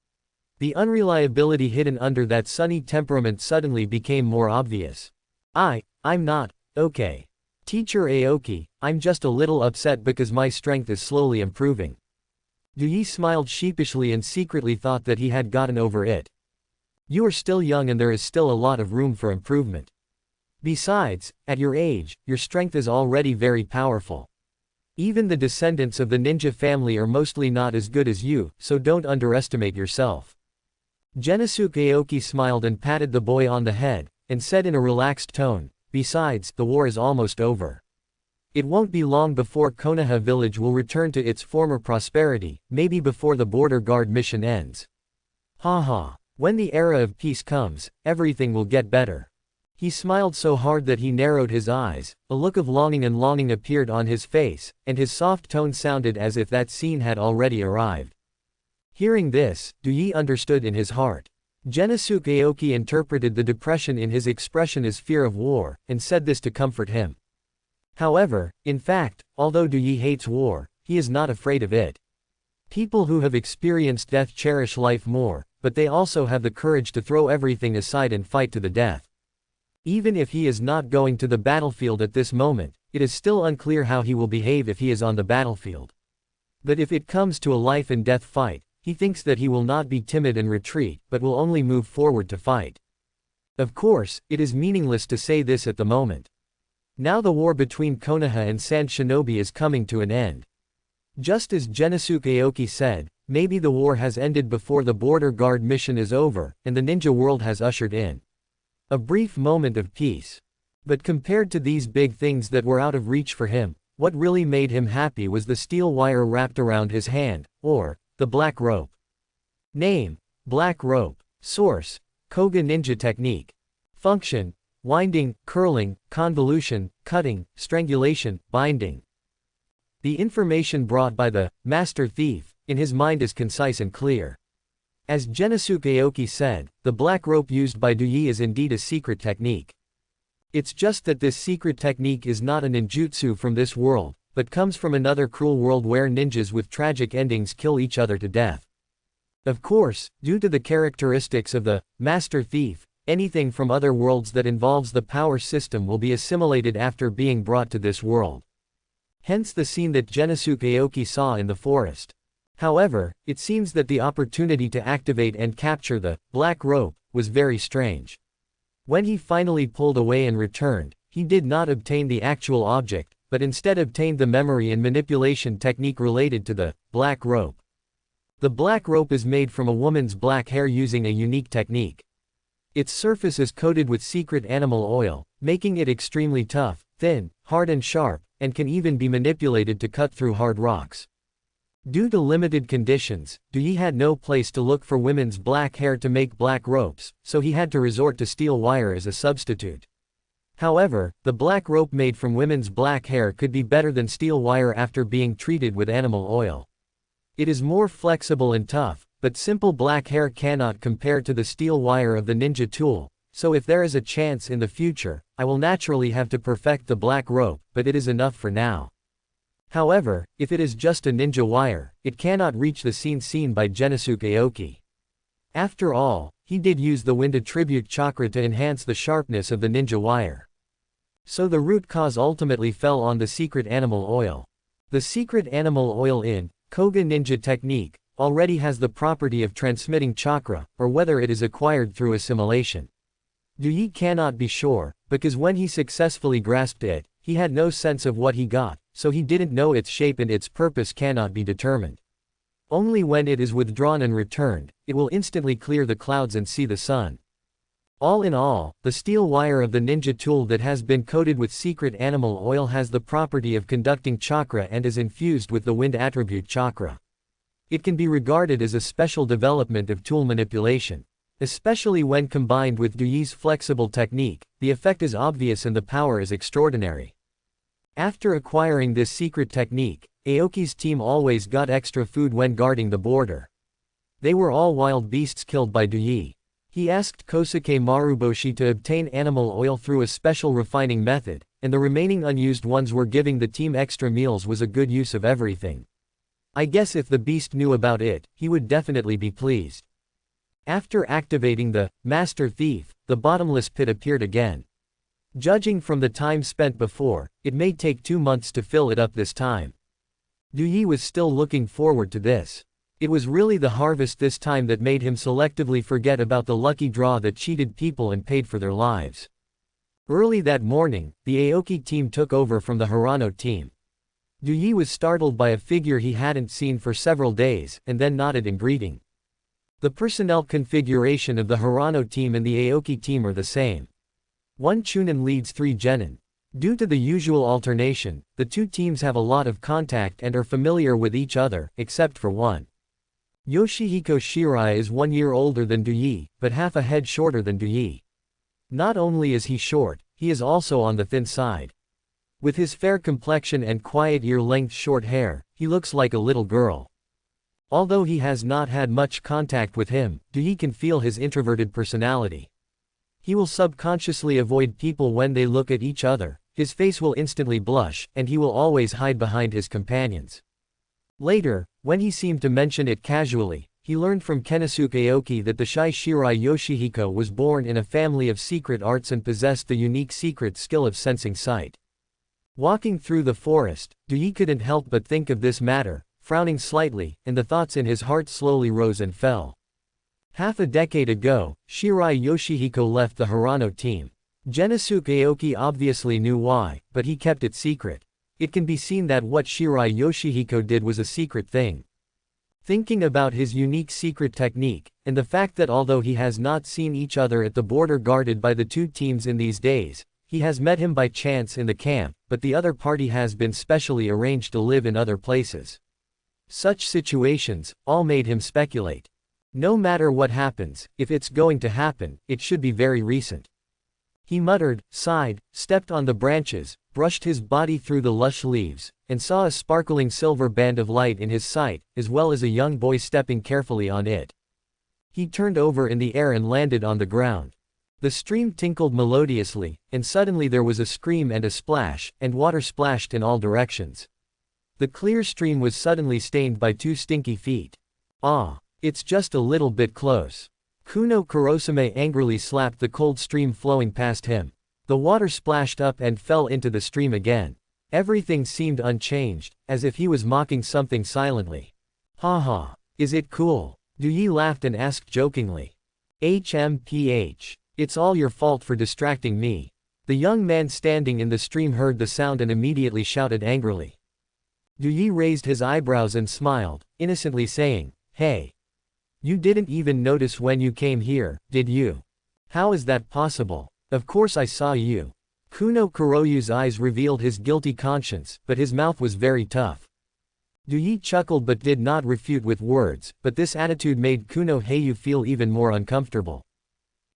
Speaker 1: The unreliability hidden under that sunny temperament suddenly became more obvious. I'm not, okay. Teacher Aoki, I'm just a little upset because my strength is slowly improving. Yi smiled sheepishly and secretly thought that he had gotten over it. You are still young and there is still a lot of room for improvement. Besides, at your age, your strength is already very powerful. Even the descendants of the ninja family are mostly not as good as you, so don't underestimate yourself. Genosuke Aoki smiled and patted the boy on the head, and said in a relaxed tone, besides, the war is almost over. It won't be long before Konoha village will return to its former prosperity, maybe before the border guard mission ends. Haha. When the era of peace comes, everything will get better. He smiled so hard that he narrowed his eyes, a look of longing appeared on his face, and his soft tone sounded as if that scene had already arrived. Hearing this, Yi understood in his heart. Genosuke Aoki interpreted the depression in his expression as fear of war, and said this to comfort him. However, in fact, although Yi hates war, he is not afraid of it. People who have experienced death cherish life more, but they also have the courage to throw everything aside and fight to the death. Even if he is not going to the battlefield at this moment, it is still unclear how he will behave if he is on the battlefield. But if it comes to a life and death fight, he thinks that he will not be timid and retreat, but will only move forward to fight. Of course, it is meaningless to say this at the moment. Now the war between Konoha and Sand Shinobi is coming to an end. Just as Genosuke Aoki said, maybe the war has ended before the border guard mission is over, and the ninja world has ushered in a brief moment of peace. But compared to these big things that were out of reach for him, what really made him happy was the steel wire wrapped around his hand, or the black rope. Name: Black Rope. Source: Koga Ninja Technique. Function: winding, curling, convolution, cutting, strangulation, binding. The information brought by the master thief in his mind is concise and clear. As Genosuke Aoki said, the black rope used by Yi is indeed a secret technique. It's just that this secret technique is not a ninjutsu from this world, but comes from another cruel world where ninjas with tragic endings kill each other to death. Of course, due to the characteristics of the master thief, anything from other worlds that involves the power system will be assimilated after being brought to this world. Hence the scene that Genosuke Aoki saw in the forest. However, it seems that the opportunity to activate and capture the black rope was very strange. When he finally pulled away and returned, he did not obtain the actual object, but instead obtained the memory and manipulation technique related to the black rope. The black rope is made from a woman's black hair using a unique technique. Its surface is coated with secret animal oil, making it extremely tough, thin, hard and sharp, and can even be manipulated to cut through hard rocks. Due to limited conditions, Yi had no place to look for women's black hair to make black ropes, so he had to resort to steel wire as a substitute. However, the black rope made from women's black hair could be better than steel wire after being treated with animal oil. It is more flexible and tough, but simple black hair cannot compare to the steel wire of the ninja tool, so if there is a chance in the future, I will naturally have to perfect the black rope, but it is enough for now. However, if it is just a ninja wire, it cannot reach the scene seen by Genosuke Aoki. After all, he did use the wind attribute chakra to enhance the sharpness of the ninja wire. So the root cause ultimately fell on the secret animal oil. The secret animal oil in Koga ninja technique, already has the property of transmitting chakra, or whether it is acquired through assimilation. Yi cannot be sure, because when he successfully grasped it, he had no sense of what he got, so he didn't know its shape and its purpose cannot be determined. Only when it is withdrawn and returned, it will instantly clear the clouds and see the sun. All in all, the steel wire of the ninja tool that has been coated with secret animal oil has the property of conducting chakra and is infused with the wind attribute chakra. It can be regarded as a special development of tool manipulation. Especially when combined with Yi's flexible technique, the effect is obvious and the power is extraordinary. After acquiring this secret technique, Aoki's team always got extra food when guarding the border. They were all wild beasts killed by Yi. He asked Kosuke Maruboshi to obtain animal oil through a special refining method, and the remaining unused ones were giving the team extra meals was a good use of everything. I guess if the beast knew about it, he would definitely be pleased. After activating the Master Thief, the bottomless pit appeared again. Judging from the time spent before, it may take 2 months to fill it up this time. Yi was still looking forward to this. It was really the harvest this time that made him selectively forget about the lucky draw that cheated people and paid for their lives. Early that morning, the Aoki team took over from the Hirano team. Yi was startled by a figure he hadn't seen for several days, and then nodded in greeting. The personnel configuration of the Hirano team and the Aoki team are the same. 1 Chunin leads 3 genin. Due to the usual alternation, the two teams have a lot of contact and are familiar with each other, except for one. Yoshihiko Shirai is 1 year older than Yi, but half a head shorter than Yi. Not only is he short, he is also on the thin side. With his fair complexion and quiet ear-length short hair, he looks like a little girl. Although he has not had much contact with him, Yi can feel his introverted personality. He will subconsciously avoid people when they look at each other, his face will instantly blush, and he will always hide behind his companions. Later, when he seemed to mention it casually, he learned from Kenosuke Aoki that the shy Shirai Yoshihiko was born in a family of secret arts and possessed the unique secret skill of sensing sight. Walking through the forest, Yi couldn't help but think of this matter, frowning slightly, and the thoughts in his heart slowly rose and fell. Half a decade ago, Shirai Yoshihiko left the Hirano team. Genosuke Aoki obviously knew why, but he kept it secret. It can be seen that what Shirai Yoshihiko did was a secret thing. Thinking about his unique secret technique, and the fact that although he has not seen each other at the border guarded by the two teams in these days, he has met him by chance in the camp, but the other party has been specially arranged to live in other places. Such situations, all made him speculate. No matter what happens, if it's going to happen, it should be very recent. He muttered, sighed, stepped on the branches, brushed his body through the lush leaves, and saw a sparkling silver band of light in his sight, as well as a young boy stepping carefully on it. He turned over in the air and landed on the ground. The stream tinkled melodiously, and suddenly there was a scream and a splash, and water splashed in all directions. The clear stream was suddenly stained by 2 stinky feet. Ah! It's just a little bit close. Kuno Kurosame angrily slapped the cold stream flowing past him. The water splashed up and fell into the stream again. Everything seemed unchanged, as if he was mocking something silently. Ha, is it cool? Yi laughed and asked jokingly. HMPH. It's all your fault for distracting me. The young man standing in the stream heard the sound and immediately shouted angrily. Yi raised his eyebrows and smiled, innocently saying, hey. You didn't even notice when you came here, did you? How is that possible? Of course I saw you. Kuno Kuroyu's eyes revealed his guilty conscience, but his mouth was very tough. Yi chuckled but did not refute with words, but this attitude made Kuno Heiyu feel even more uncomfortable.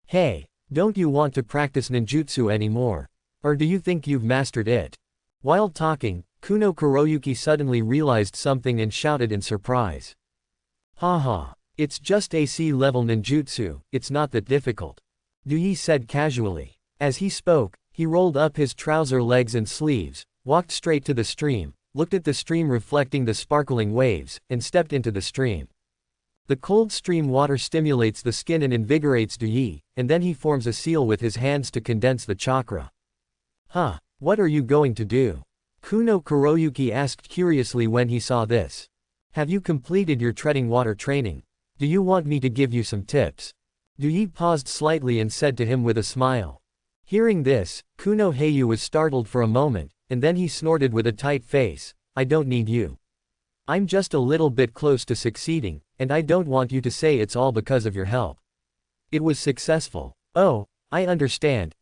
Speaker 1: Hey, don't you want to practice ninjutsu anymore? Or do you think you've mastered it? While talking, Kuno Kuroyuki suddenly realized something and shouted in surprise. Haha. It's just AC level ninjutsu, it's not that difficult. Yi said casually. As he spoke, he rolled up his trouser legs and sleeves, walked straight to the stream, looked at the stream reflecting the sparkling waves, and stepped into the stream. The cold stream water stimulates the skin and invigorates Yi, and then he forms a seal with his hands to condense the chakra. Huh, what are you going to do? Kuno Kuroyuki asked curiously when he saw this. Have you completed your treading water training? Do you want me to give you some tips? Yi paused slightly and said to him with a smile. Hearing this, Kuno Heiyu was startled for a moment, and then he snorted with a tight face, I don't need you. I'm just a little bit close to succeeding, and I don't want you to say it's all because of your help. It was successful. Oh, I understand,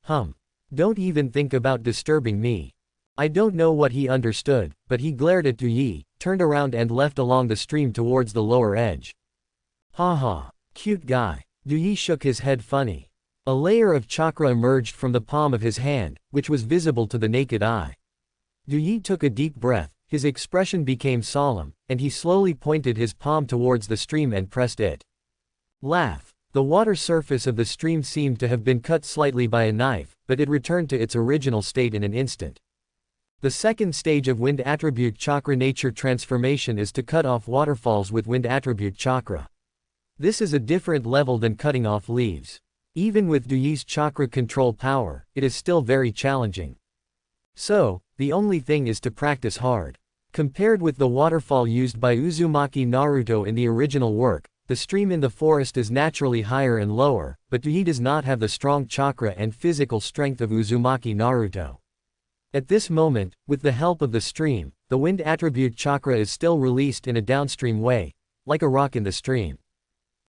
Speaker 1: Don't even think about disturbing me. I don't know what he understood, but he glared at Yi, turned around and left along the stream towards the lower edge. Haha, cute guy. Yi shook his head funny. A layer of chakra emerged from the palm of his hand, which was visible to the naked eye. Yi took a deep breath, his expression became solemn, and he slowly pointed his palm towards the stream and pressed it. Laugh. The water surface of the stream seemed to have been cut slightly by a knife, but it returned to its original state in an instant. The second stage of wind attribute chakra nature transformation is to cut off waterfalls with wind attribute chakra. This is a different level than cutting off leaves. Even with Yi's chakra control power, it is still very challenging. So, the only thing is to practice hard. Compared with the waterfall used by Uzumaki Naruto in the original work, the stream in the forest is naturally higher and lower, but Yi does not have the strong chakra and physical strength of Uzumaki Naruto. At this moment, with the help of the stream, the wind attribute chakra is still released in a downstream way, like a rock in the stream.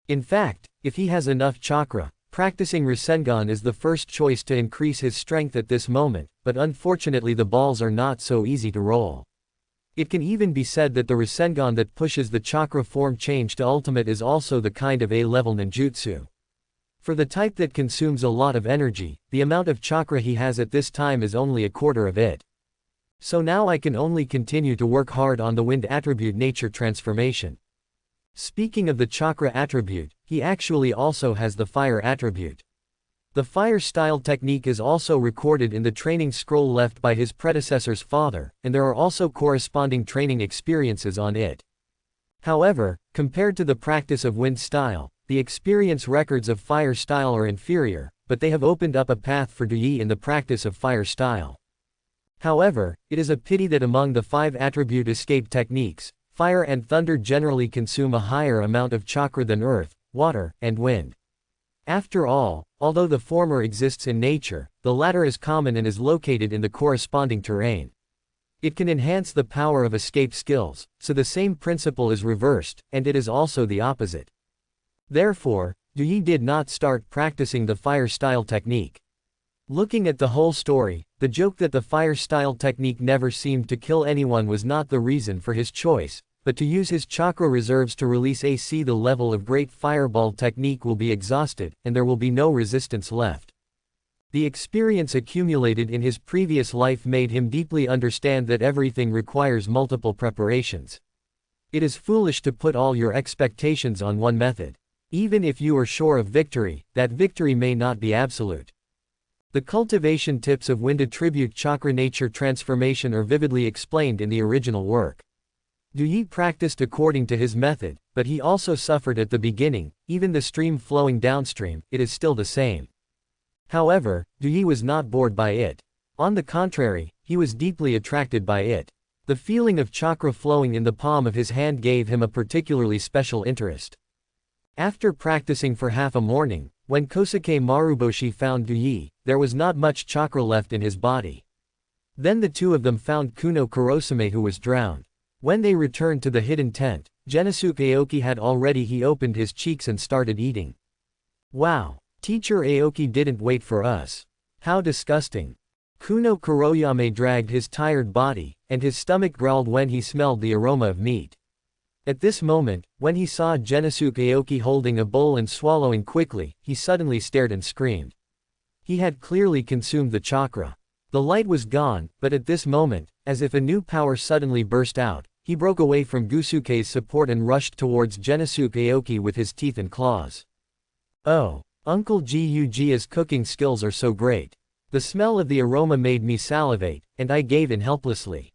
Speaker 1: In fact, if he has enough chakra, practicing Rasengan is the first choice to increase his strength at this moment, but unfortunately the balls are not so easy to roll. It can even be said that the Rasengan that pushes the chakra form change to ultimate is also the kind of A-level ninjutsu. For the type that consumes a lot of energy, the amount of chakra he has at this time is only a quarter of it. So now I can only continue to work hard on the wind attribute nature transformation. Speaking of the chakra attribute, he actually also has the fire attribute. The fire style technique is also recorded in the training scroll left by his predecessor's father, and there are also corresponding training experiences on it. However, compared to the practice of wind style, the experience records of fire style are inferior, but they have opened up a path for Yi in the practice of fire style. However, it is a pity that among the 5 attribute escape techniques, fire and thunder generally consume a higher amount of chakra than earth, water, and wind. After all, although the former exists in nature, the latter is common and is located in the corresponding terrain. It can enhance the power of escape skills, so the same principle is reversed, and it is also the opposite. Therefore, Yi did not start practicing the fire style technique. Looking at the whole story, the joke that the fire style technique never seemed to kill anyone was not the reason for his choice, but to use his chakra reserves to release AC. The level of Great Fireball technique will be exhausted, and there will be no resistance left. The experience accumulated in his previous life made him deeply understand that everything requires multiple preparations. It is foolish to put all your expectations on one method. Even if you are sure of victory, that victory may not be absolute. The cultivation tips of wind attribute chakra nature transformation are vividly explained in the original work. Yi practiced according to his method, but he also suffered at the beginning. Even the stream flowing downstream, it is still the same. However, Yi was not bored by it. On the contrary, he was deeply attracted by it. The feeling of chakra flowing in the palm of his hand gave him a particularly special interest. After practicing for half a morning, when Kosuke Maruboshi found Yi, there was not much chakra left in his body. Then the two of them found Kuno Kurosame, who was drowned. When they returned to the hidden tent, Genosuke Aoki had already. He opened his cheeks and started eating. Wow! Teacher Aoki didn't wait for us. How disgusting! Kuno Kuroyame dragged his tired body, and his stomach growled when he smelled the aroma of meat. At this moment, when he saw Genosuke Aoki holding a bowl and swallowing quickly, he suddenly stared and screamed. He had clearly consumed the chakra. The light was gone, but at this moment, as if a new power suddenly burst out, he broke away from Gusuke's support and rushed towards Genosuke Aoki with his teeth and claws. Oh, Uncle Gu's cooking skills are so great. The smell of the aroma made me salivate, and I gave in helplessly.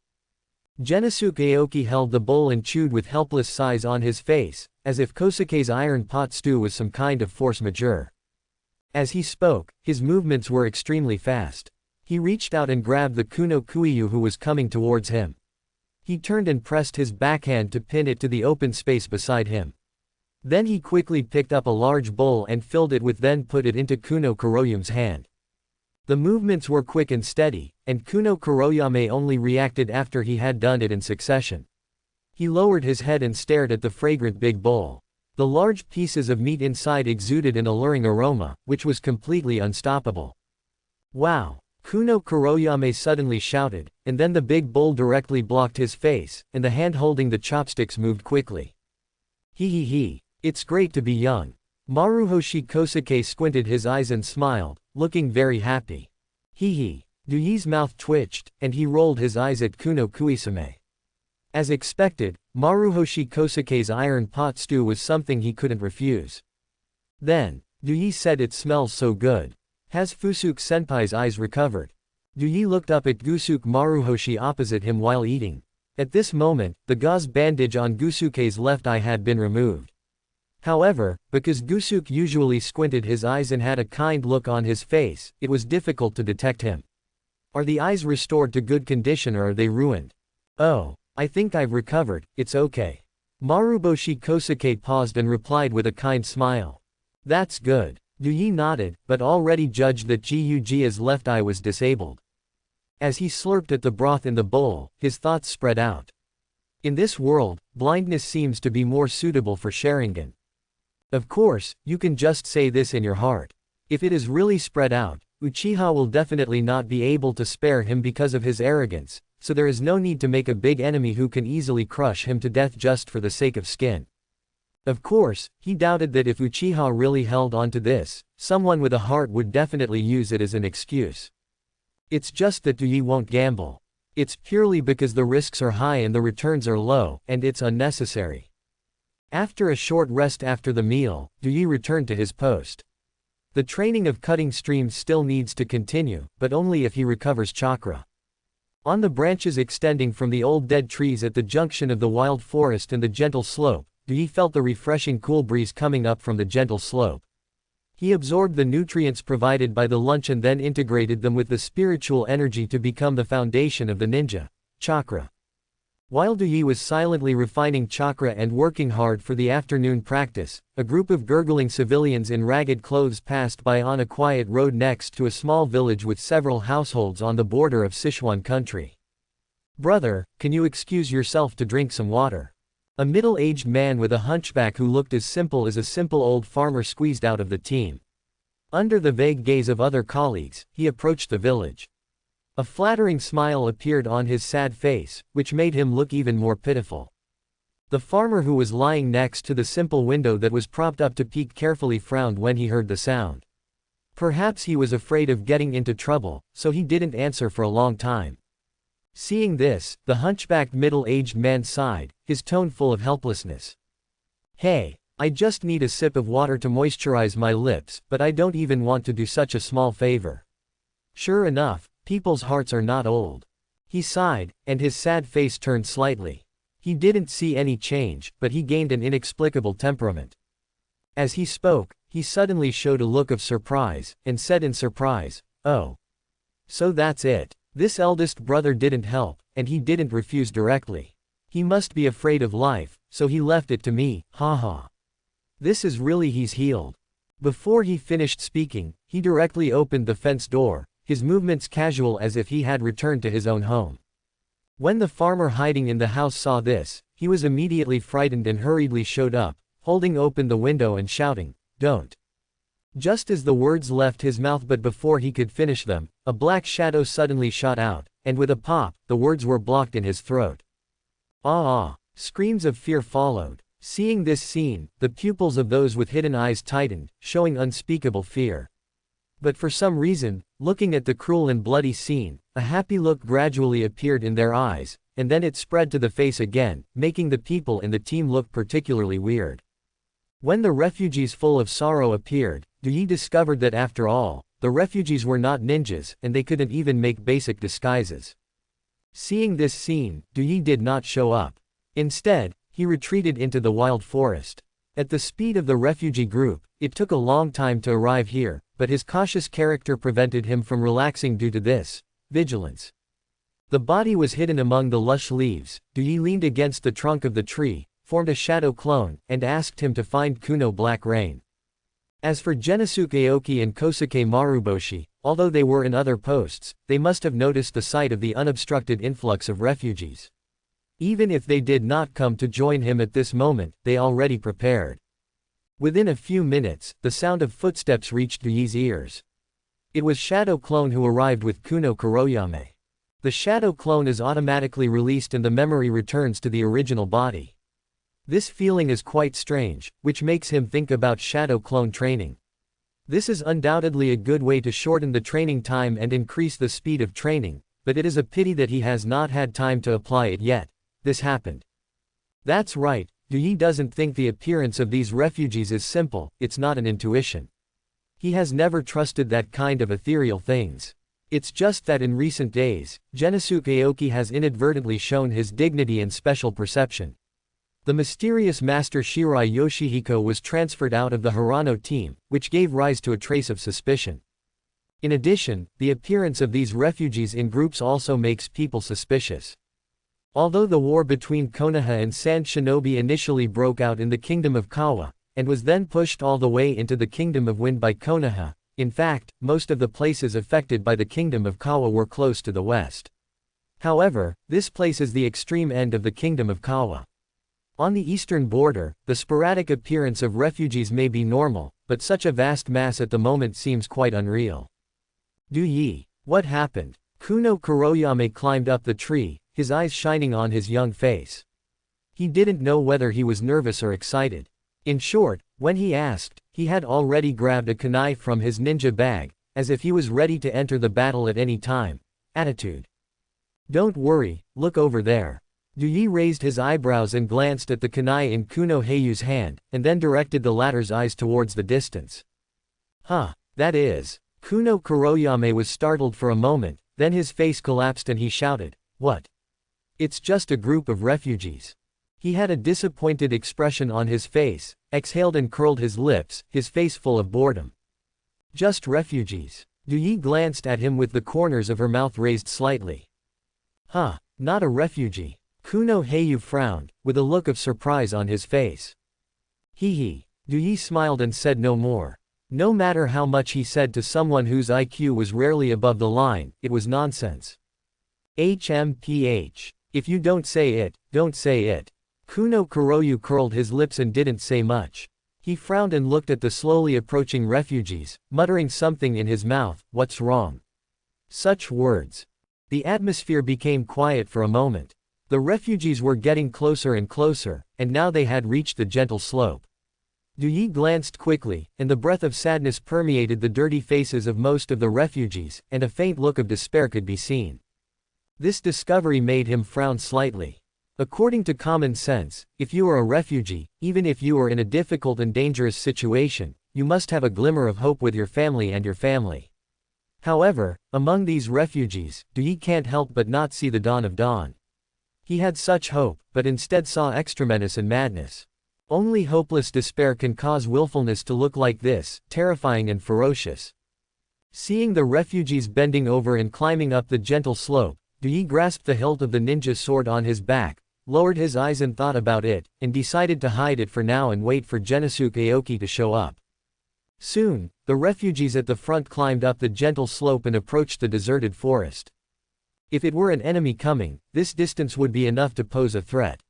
Speaker 1: Genosuke Aoki held the bowl and chewed with helpless sighs on his face, as if Kosuke's iron pot stew was some kind of force majeure. As he spoke, his movements were extremely fast. He reached out and grabbed the Kuno Kuiyu who was coming towards him. He turned and pressed his backhand to pin it to the open space beside him. Then he quickly picked up a large bowl and filled it with, then put it into Kuno Kuroyume's hand. The movements were quick and steady, and Kuno Kuroyame only reacted after he had done it in succession. He lowered his head and stared at the fragrant big bowl. The large pieces of meat inside exuded an alluring aroma, which was completely unstoppable. Wow! Kuno Kuroyame suddenly shouted, and then the big bowl directly blocked his face, and the hand holding the chopsticks moved quickly. He. It's great to be young. Maruhoshi Kosuke squinted his eyes and smiled, looking very happy. He. Duyi's mouth twitched, and he rolled his eyes at Kuno Kuisame. As expected, Maruhoshi Kosuke's iron pot stew was something he couldn't refuse. Then, Duyi said, it smells so good. Has Fusuke Senpai's eyes recovered? Duyi looked up at Gusuke Maruhoshi opposite him while eating. At this moment, the gauze bandage on Gusuke's left eye had been removed. However, because Gusuke usually squinted his eyes and had a kind look on his face, it was difficult to detect him. Are the eyes restored to good condition or are they ruined? Oh, I think I've recovered, it's okay. Maruboshi Kosuke paused and replied with a kind smile. That's good. Duyi nodded, but already judged that Gyujia's left eye was disabled. As he slurped at the broth in the bowl, his thoughts spread out. In this world, blindness seems to be more suitable for Sharingan. Of course, you can just say this in your heart. If it is really spread out, Uchiha will definitely not be able to spare him because of his arrogance, so there is no need to make a big enemy who can easily crush him to death just for the sake of skin. Of course, he doubted that if Uchiha really held on to this, someone with a heart would definitely use it as an excuse. It's just that Duyi won't gamble. It's purely because the risks are high and the returns are low, and it's unnecessary. After a short rest after the meal, Duyi returned to his post. The training of cutting streams still needs to continue, but only if he recovers chakra. On the branches extending from the old dead trees at the junction of the wild forest and the gentle slope, Duyi felt the refreshing cool breeze coming up from the gentle slope. He absorbed the nutrients provided by the lunch and then integrated them with the spiritual energy to become the foundation of the ninja, chakra. While Duyi was silently refining chakra and working hard for the afternoon practice, a group of gurgling civilians in ragged clothes passed by on a quiet road next to a small village with several households on the border of Sichuan country. Brother, can you excuse yourself to drink some water? A middle-aged man with a hunchback who looked as simple as a simple old farmer squeezed out of the team. Under the vague gaze of other colleagues, he approached the village. A flattering smile appeared on his sad face, which made him look even more pitiful. The farmer who was lying next to the simple window that was propped up to peek carefully frowned when he heard the sound. Perhaps he was afraid of getting into trouble, so he didn't answer for a long time. Seeing this, the hunchbacked middle-aged man sighed, his tone full of helplessness. Hey, I just need a sip of water to moisturize my lips, but I don't even want to do such a small favor. Sure enough, people's hearts are not old. He sighed, and his sad face turned slightly. He didn't see any change, but he gained an inexplicable temperament. As he spoke, he suddenly showed a look of surprise, and said in surprise, "Oh. So that's it. This eldest brother didn't help, and he didn't refuse directly. He must be afraid of life, so he left it to me, haha. This is really he's healed." Before he finished speaking, he directly opened the fence door, his movements casual as if he had returned to his own home. When the farmer hiding in the house saw this, he was immediately frightened and hurriedly showed up, holding open the window and shouting, "Don't." Just as the words left his mouth, but before he could finish them, a black shadow suddenly shot out, and with a pop, the words were blocked in his throat. Ah! Screams of fear followed. Seeing this scene, the pupils of those with hidden eyes tightened, showing unspeakable fear. But for some reason, looking at the cruel and bloody scene, a happy look gradually appeared in their eyes, and then it spread to the face again, making the people in the team look particularly weird. When the refugees full of sorrow appeared, Duyi discovered that after all, the refugees were not ninjas, and they couldn't even make basic disguises. Seeing this scene, Duyi did not show up. Instead, he retreated into the wild forest. At the speed of the refugee group, it took a long time to arrive here, but his cautious character prevented him from relaxing due to this vigilance. The body was hidden among the lush leaves. Dui leaned against the trunk of the tree, formed a shadow clone, and asked him to find Kuno Black Rain. As for Genosuke Aoki and Kosuke Maruboshi, although they were in other posts, they must have noticed the sight of the unobstructed influx of refugees. Even if they did not come to join him at this moment, they already prepared. Within a few minutes, the sound of footsteps reached Dui's ears. It was Shadow Clone who arrived with Kuno Kuroyame. The Shadow Clone is automatically released and the memory returns to the original body. This feeling is quite strange, which makes him think about Shadow Clone training. This is undoubtedly a good way to shorten the training time and increase the speed of training, but it is a pity that he has not had time to apply it yet. This happened. That's right, Dui doesn't think the appearance of these refugees is simple, it's not an intuition. He has never trusted that kind of ethereal things. It's just that in recent days, Genosuke Aoki has inadvertently shown his dignity and special perception. The mysterious master Shirai Yoshihiko was transferred out of the Hirano team, which gave rise to a trace of suspicion. In addition, the appearance of these refugees in groups also makes people suspicious. Although the war between Konoha and Sand Shinobi initially broke out in the Kingdom of Kawa, and was then pushed all the way into the Kingdom of Wind by Konoha, in fact, most of the places affected by the Kingdom of Kawa were close to the west. However, this place is the extreme end of the Kingdom of Kawa. On the eastern border, the sporadic appearance of refugees may be normal, but such a vast mass at the moment seems quite unreal. Dui, what happened? Kuno Kuroyame climbed up the tree, his eyes shining on his young face. He didn't know whether he was nervous or excited. In short, when he asked, he had already grabbed a kunai from his ninja bag, as if he was ready to enter the battle at any time. Attitude. Don't worry, look over there. Dui raised his eyebrows and glanced at the kunai in Kuno Heiyu's hand, and then directed the latter's eyes towards the distance. Huh, that is. Kuno Kuroyame was startled for a moment, then his face collapsed and he shouted, "What? It's just a group of refugees." He had a disappointed expression on his face, exhaled and curled his lips, his face full of boredom. Just refugees. Dui glanced at him with the corners of her mouth raised slightly. Huh, not a refugee. Kuno Heiyu frowned, with a look of surprise on his face. Hee. Dui smiled and said no more. No matter how much he said to someone whose IQ was rarely above the line, it was nonsense. HMPH. If you don't say it, don't say it. Kuno Kuroyu curled his lips and didn't say much. He frowned and looked at the slowly approaching refugees, muttering something in his mouth. What's wrong? Such words. The atmosphere became quiet for a moment. The refugees were getting closer and closer, and now they had reached the gentle slope. Dui glanced quickly, and the breath of sadness permeated the dirty faces of most of the refugees, and a faint look of despair could be seen. This discovery made him frown slightly. According to common sense, if you are a refugee, even if you are in a difficult and dangerous situation, you must have a glimmer of hope with your family and your family. However, among these refugees, Dui can't help but not see the dawn of dawn. He had such hope, but instead saw extra menace and madness. Only hopeless despair can cause willfulness to look like this, terrifying and ferocious. Seeing the refugees bending over and climbing up the gentle slope, Dui grasped the hilt of the ninja sword on his back, lowered his eyes and thought about it, and decided to hide it for now and wait for Genosuke Aoki to show up. Soon, the refugees at the front climbed up the gentle slope and approached the deserted forest. If it were an enemy coming, this distance would be enough to pose a threat.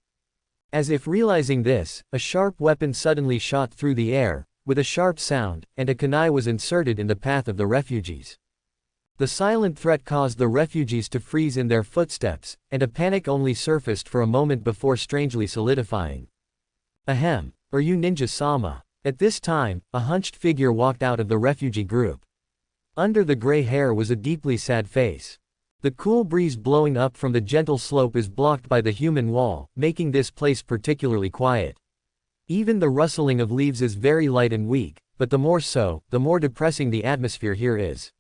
Speaker 1: As if realizing this, a sharp weapon suddenly shot through the air, with a sharp sound, and a kunai was inserted in the path of the refugees. The silent threat caused the refugees to freeze in their footsteps, and a panic only surfaced for a moment before strangely solidifying. Ahem, are you ninja-sama? At this time, a hunched figure walked out of the refugee group. Under the gray hair was a deeply sad face. The cool breeze blowing up from the gentle slope is blocked by the human wall, making this place particularly quiet. Even the rustling of leaves is very light and weak, but the more so, the more depressing the atmosphere here is.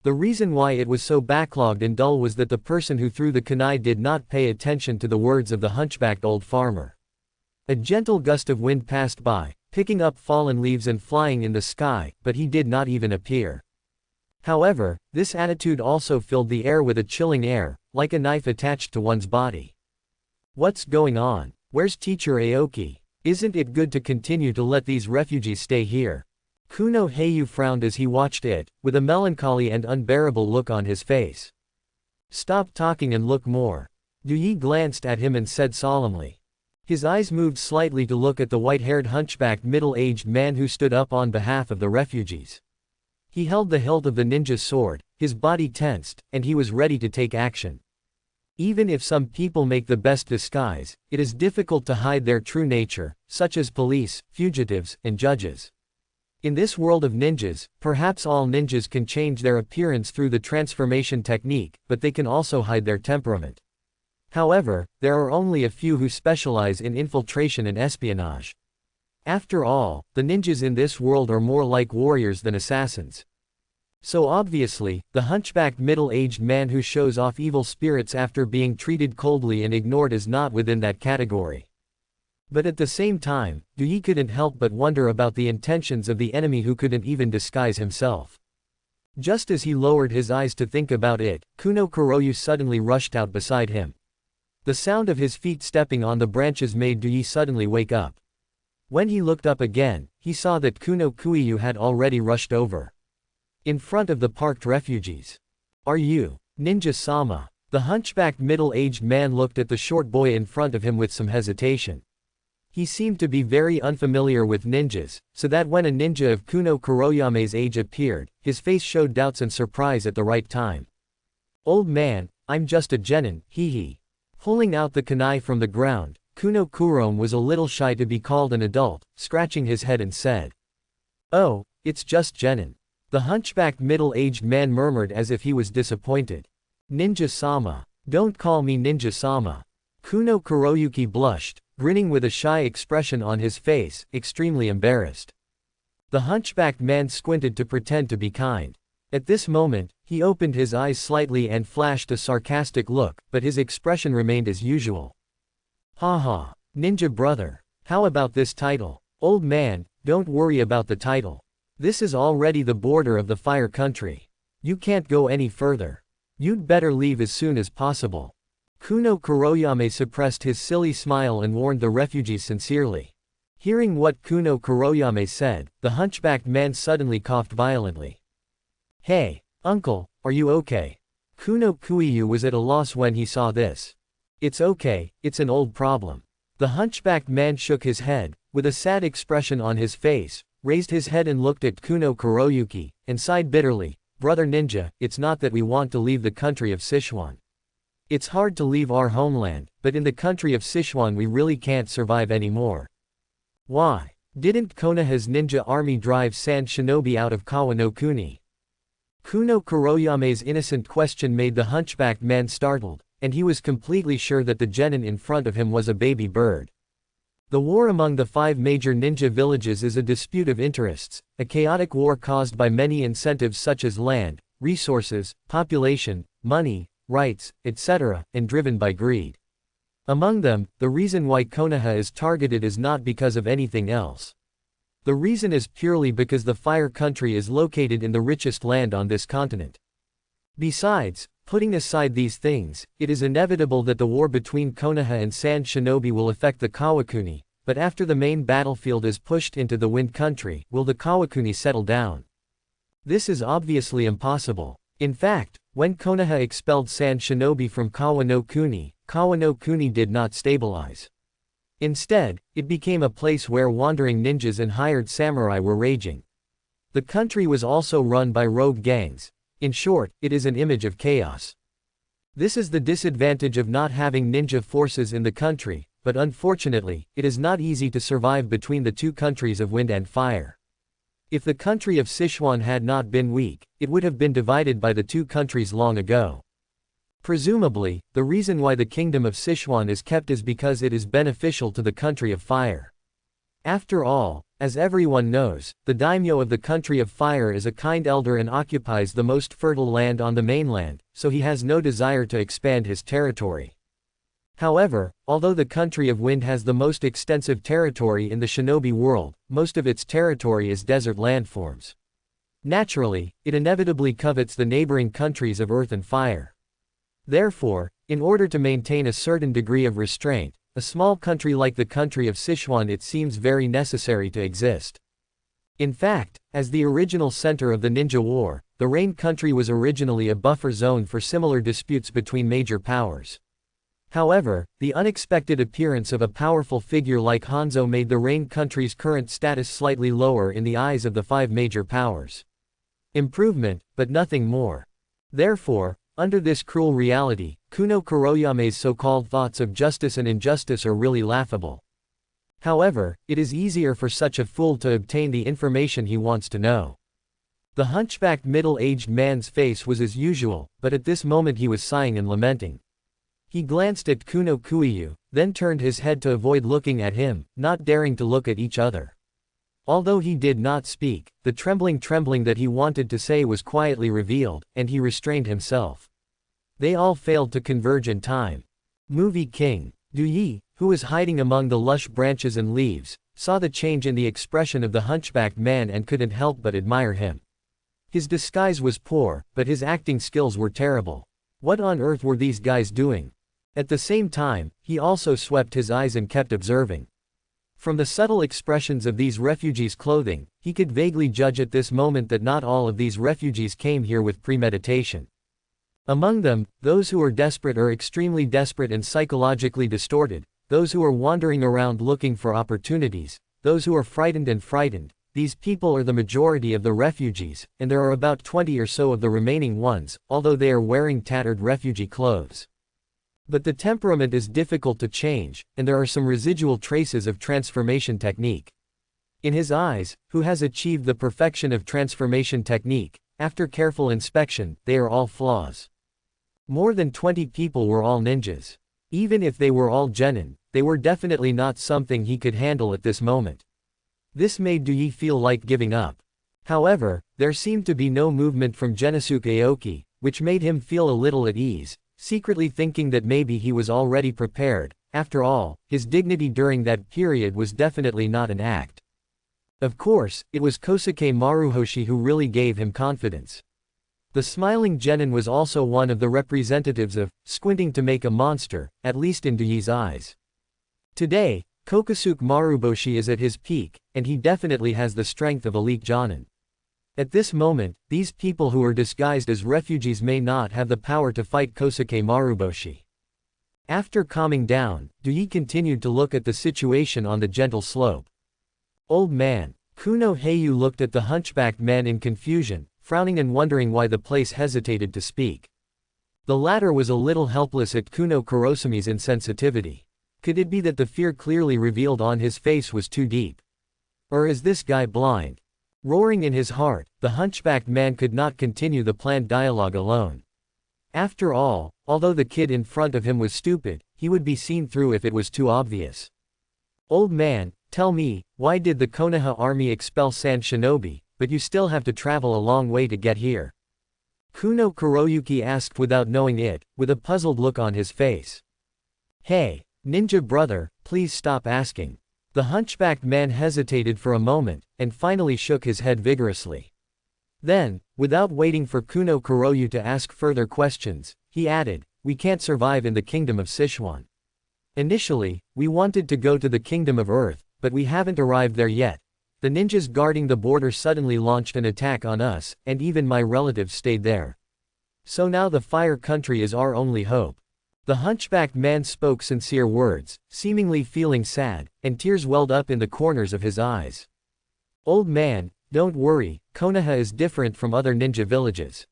Speaker 1: The reason why it was so backlogged and dull was that the person who threw the kunai did not pay attention to the words of the hunchbacked old farmer. A gentle gust of wind passed by, picking up fallen leaves and flying in the sky, but he did not even appear. However, this attitude also filled the air with a chilling air, like a knife attached to one's body. What's going on? Where's Teacher Aoki? Isn't it good to continue to let these refugees stay here? Kuno Heiyu frowned as he watched it, with a melancholy and unbearable look on his face. Stop talking and look more. Yi glanced at him and said solemnly. His eyes moved slightly to look at the white-haired hunchbacked middle-aged man who stood up on behalf of the refugees. He held the hilt of the ninja's sword, his body tensed, and he was ready to take action. Even if some people make the best disguise, it is difficult to hide their true nature, such as police, fugitives, and judges. In this world of ninjas, perhaps all ninjas can change their appearance through the transformation technique, but they can also hide their temperament. However, there are only a few who specialize in infiltration and espionage. After all, the ninjas in this world are more like warriors than assassins. So obviously, the hunchbacked middle-aged man who shows off evil spirits after being treated coldly and ignored is not within that category. But at the same time, Yi couldn't help but wonder about the intentions of the enemy who couldn't even disguise himself. Just as he lowered his eyes to think about it, Kuno Kuroyu suddenly rushed out beside him. The sound of his feet stepping on the branches made Yi suddenly wake up. When he looked up again, he saw that Kuno Kuiyu had already rushed over. In front of the parked refugees. Are you Ninja-sama? The hunchbacked middle-aged man looked at the short boy in front of him with some hesitation. He seemed to be very unfamiliar with ninjas, so that when a ninja of Kuno Kuroyame's age appeared, his face showed doubts and surprise at the right time. Old man, I'm just a genin, hee. Pulling out the kunai from the ground, Kuno Kurome was a little shy to be called an adult, scratching his head and said. Oh, it's just genin. The hunchbacked middle-aged man murmured as if he was disappointed. Ninja-sama. Don't call me Ninja-sama. Kuno Kuroyuki blushed, grinning with a shy expression on his face, extremely embarrassed. The hunchbacked man squinted to pretend to be kind. At this moment, he opened his eyes slightly and flashed a sarcastic look, but his expression remained as usual. Haha, ninja brother. How about this title? Old man, don't worry about the title. This is already the border of the fire country. You can't go any further. You'd better leave as soon as possible. Kuno Kuroyame suppressed his silly smile and warned the refugees sincerely. Hearing what Kuno Kuroyame said, the hunchbacked man suddenly coughed violently. Hey, uncle, are you okay? Kuno Kuiyu was at a loss when he saw this. It's okay, it's an old problem. The hunchbacked man shook his head, with a sad expression on his face, raised his head and looked at Kuno Kuroyuki, and sighed bitterly. Brother ninja, it's not that we want to leave the country of Sichuan. It's hard to leave our homeland, but in the country of Sichuan we really can't survive anymore. Why? Didn't Konoha's ninja army drive Sand Shinobi out of Kawanokuni? Kuno Kuroyame's innocent question made the hunchbacked man startled, and he was completely sure that the genin in front of him was a baby bird. The war among the 5 major ninja villages is a dispute of interests, a chaotic war caused by many incentives such as land, resources, population, money, rights, etc., and driven by greed. Among them, the reason why Konoha is targeted is not because of anything else. The reason is purely because the fire country is located in the richest land on this continent. Besides, putting aside these things, it is inevitable that the war between Konoha and Sand Shinobi will affect the Kawakuni, but after the main battlefield is pushed into the Wind Country, will the Kawakuni settle down? This is obviously impossible. In fact, when Konoha expelled Sand Shinobi from Kawanokuni, Kawanokuni did not stabilize. Instead, it became a place where wandering ninjas and hired samurai were raging. The country was also run by rogue gangs. In short, it is an image of chaos. This is the disadvantage of not having ninja forces in the country, but unfortunately, it is not easy to survive between the two countries of wind and fire. If the country of Sichuan had not been weak, it would have been divided by the two countries long ago. Presumably, the reason why the kingdom of Sichuan is kept is because it is beneficial to the country of fire. After all, as everyone knows, the daimyo of the country of fire is a kind elder and occupies the most fertile land on the mainland, so he has no desire to expand his territory. However, although the country of wind has the most extensive territory in the shinobi world, most of its territory is desert landforms. Naturally, it inevitably covets the neighboring countries of earth and fire. Therefore, in order to maintain a certain degree of restraint, a small country like the country of Sichuan it seems very necessary to exist. In fact, as the original center of the ninja war, the Rain country was originally a buffer zone for similar disputes between major powers. However, the unexpected appearance of a powerful figure like Hanzo made the Rain country's current status slightly lower in the eyes of the 5 major powers. Improvement, but nothing more. Therefore, under this cruel reality, Kuno Kuroyame's so-called thoughts of justice and injustice are really laughable. However, it is easier for such a fool to obtain the information he wants to know. The hunchbacked middle-aged man's face was as usual, but at this moment he was sighing and lamenting. He glanced at Kuno Kuiyu, then turned his head to avoid looking at him, not daring to look at each other. Although he did not speak, the trembling that he wanted to say was quietly revealed, and he restrained himself. They all failed to converge in time. Movie King Du Yi, who was hiding among the lush branches and leaves, saw the change in the expression of the hunchbacked man and couldn't help but admire him. His disguise was poor, but his acting skills were terrible. What on earth were these guys doing? At the same time, he also swept his eyes and kept observing. From the subtle expressions of these refugees' clothing, he could vaguely judge at this moment that not all of these refugees came here with premeditation. Among them, those who are desperate or extremely desperate and psychologically distorted, those who are wandering around looking for opportunities, those who are frightened, these people are the majority of the refugees, and there are about 20 or so of the remaining ones, although they are wearing tattered refugee clothes. But the temperament is difficult to change, and there are some residual traces of transformation technique. In his eyes, who has achieved the perfection of transformation technique, after careful inspection, they are all flaws. More than 20 people were all ninjas. Even if they were all genin, they were definitely not something he could handle at this moment. This made Du Yi feel like giving up. However, there seemed to be no movement from Genisuke Aoki, which made him feel a little at ease, secretly thinking that maybe he was already prepared. After all, his dignity during that period was definitely not an act. Of course, it was Kosuke Maruhoshi who really gave him confidence. The smiling genin was also one of the representatives of squinting to make a monster, at least in Du Yi's eyes. Today, Kokusuke Maruboshi is at his peak, and he definitely has the strength of elite jonin. At this moment, these people who are disguised as refugees may not have the power to fight Kosuke Maruboshi. After calming down, Du Yi continued to look at the situation on the gentle slope. Old man. Kuno Heiyu looked at the hunchbacked man in confusion, frowning and wondering why the place hesitated to speak. The latter was a little helpless at Kuno Kurosumi's insensitivity. Could it be that the fear clearly revealed on his face was too deep? Or is this guy blind? Roaring in his heart, the hunchbacked man could not continue the planned dialogue alone. After all, although the kid in front of him was stupid, he would be seen through if it was too obvious. Old man, tell me, why did the Konoha army expel Sand Shinobi, but you still have to travel a long way to get here? Kuno Kuroyuki asked without knowing it, with a puzzled look on his face. Hey, ninja brother, please stop asking. The hunchbacked man hesitated for a moment, and finally shook his head vigorously. Then, without waiting for Kuno Kuroyu to ask further questions, he added, we can't survive in the kingdom of Sichuan. Initially, we wanted to go to the kingdom of Earth, but we haven't arrived there yet. The ninjas guarding the border suddenly launched an attack on us, and even my relatives stayed there. So now the Fire Country is our only hope. The hunchbacked man spoke sincere words, seemingly feeling sad, and tears welled up in the corners of his eyes. Old man, don't worry, Konoha is different from other ninja villages.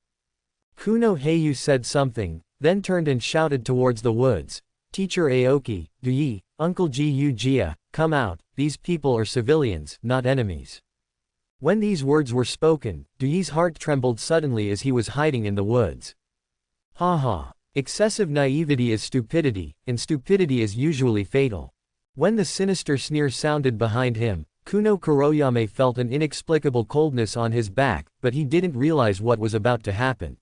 Speaker 1: Kuno Heiyu said something, then turned and shouted towards the woods. Teacher Aoki, Du Yi, Uncle Ji Jia, come out, these people are civilians, not enemies. When these words were spoken, Du Yi's heart trembled suddenly as he was hiding in the woods. Ha ha. Excessive naivety is stupidity, and stupidity is usually fatal. When the sinister sneer sounded behind him, Kuno Kuroyame felt an inexplicable coldness on his back, but he didn't realize what was about to happen.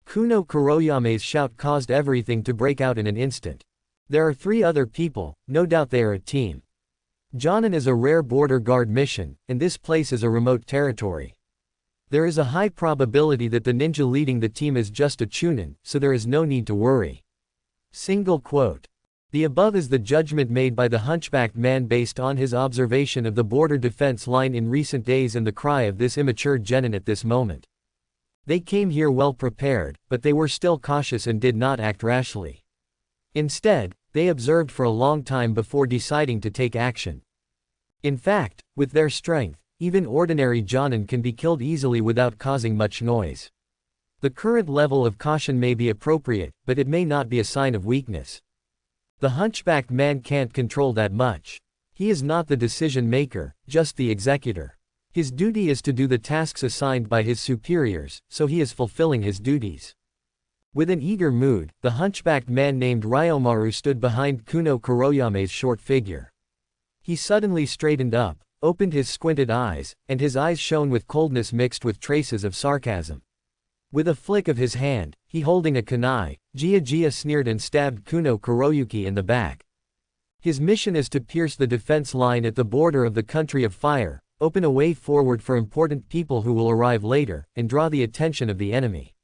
Speaker 1: Kuno Kuroyame's shout caused everything to break out in an instant. There are 3 other people, no doubt they are a team. Jonin is a rare border guard mission, and this place is a remote territory. There is a high probability that the ninja leading the team is just a chunin, so there is no need to worry. Single quote. The above is the judgment made by the hunchbacked man based on his observation of the border defense line in recent days and the cry of this immature genin at this moment. They came here well prepared, but they were still cautious and did not act rashly. Instead, they observed for a long time before deciding to take action. In fact, with their strength, even ordinary jonin can be killed easily without causing much noise. The current level of caution may be appropriate, but it may not be a sign of weakness. The hunchbacked man can't control that much. He is not the decision maker, just the executor. His duty is to do the tasks assigned by his superiors, so he is fulfilling his duties. With an eager mood, the hunchbacked man named Ryomaru stood behind Kuno Kuroyame's short figure. He suddenly straightened up, opened his squinted eyes, and his eyes shone with coldness mixed with traces of sarcasm. With a flick of his hand, he holding a kunai, Jia sneered and stabbed Kuno Kuroyuki in the back. His mission is to pierce the defense line at the border of the country of fire, open a way forward for important people who will arrive later, and draw the attention of the enemy.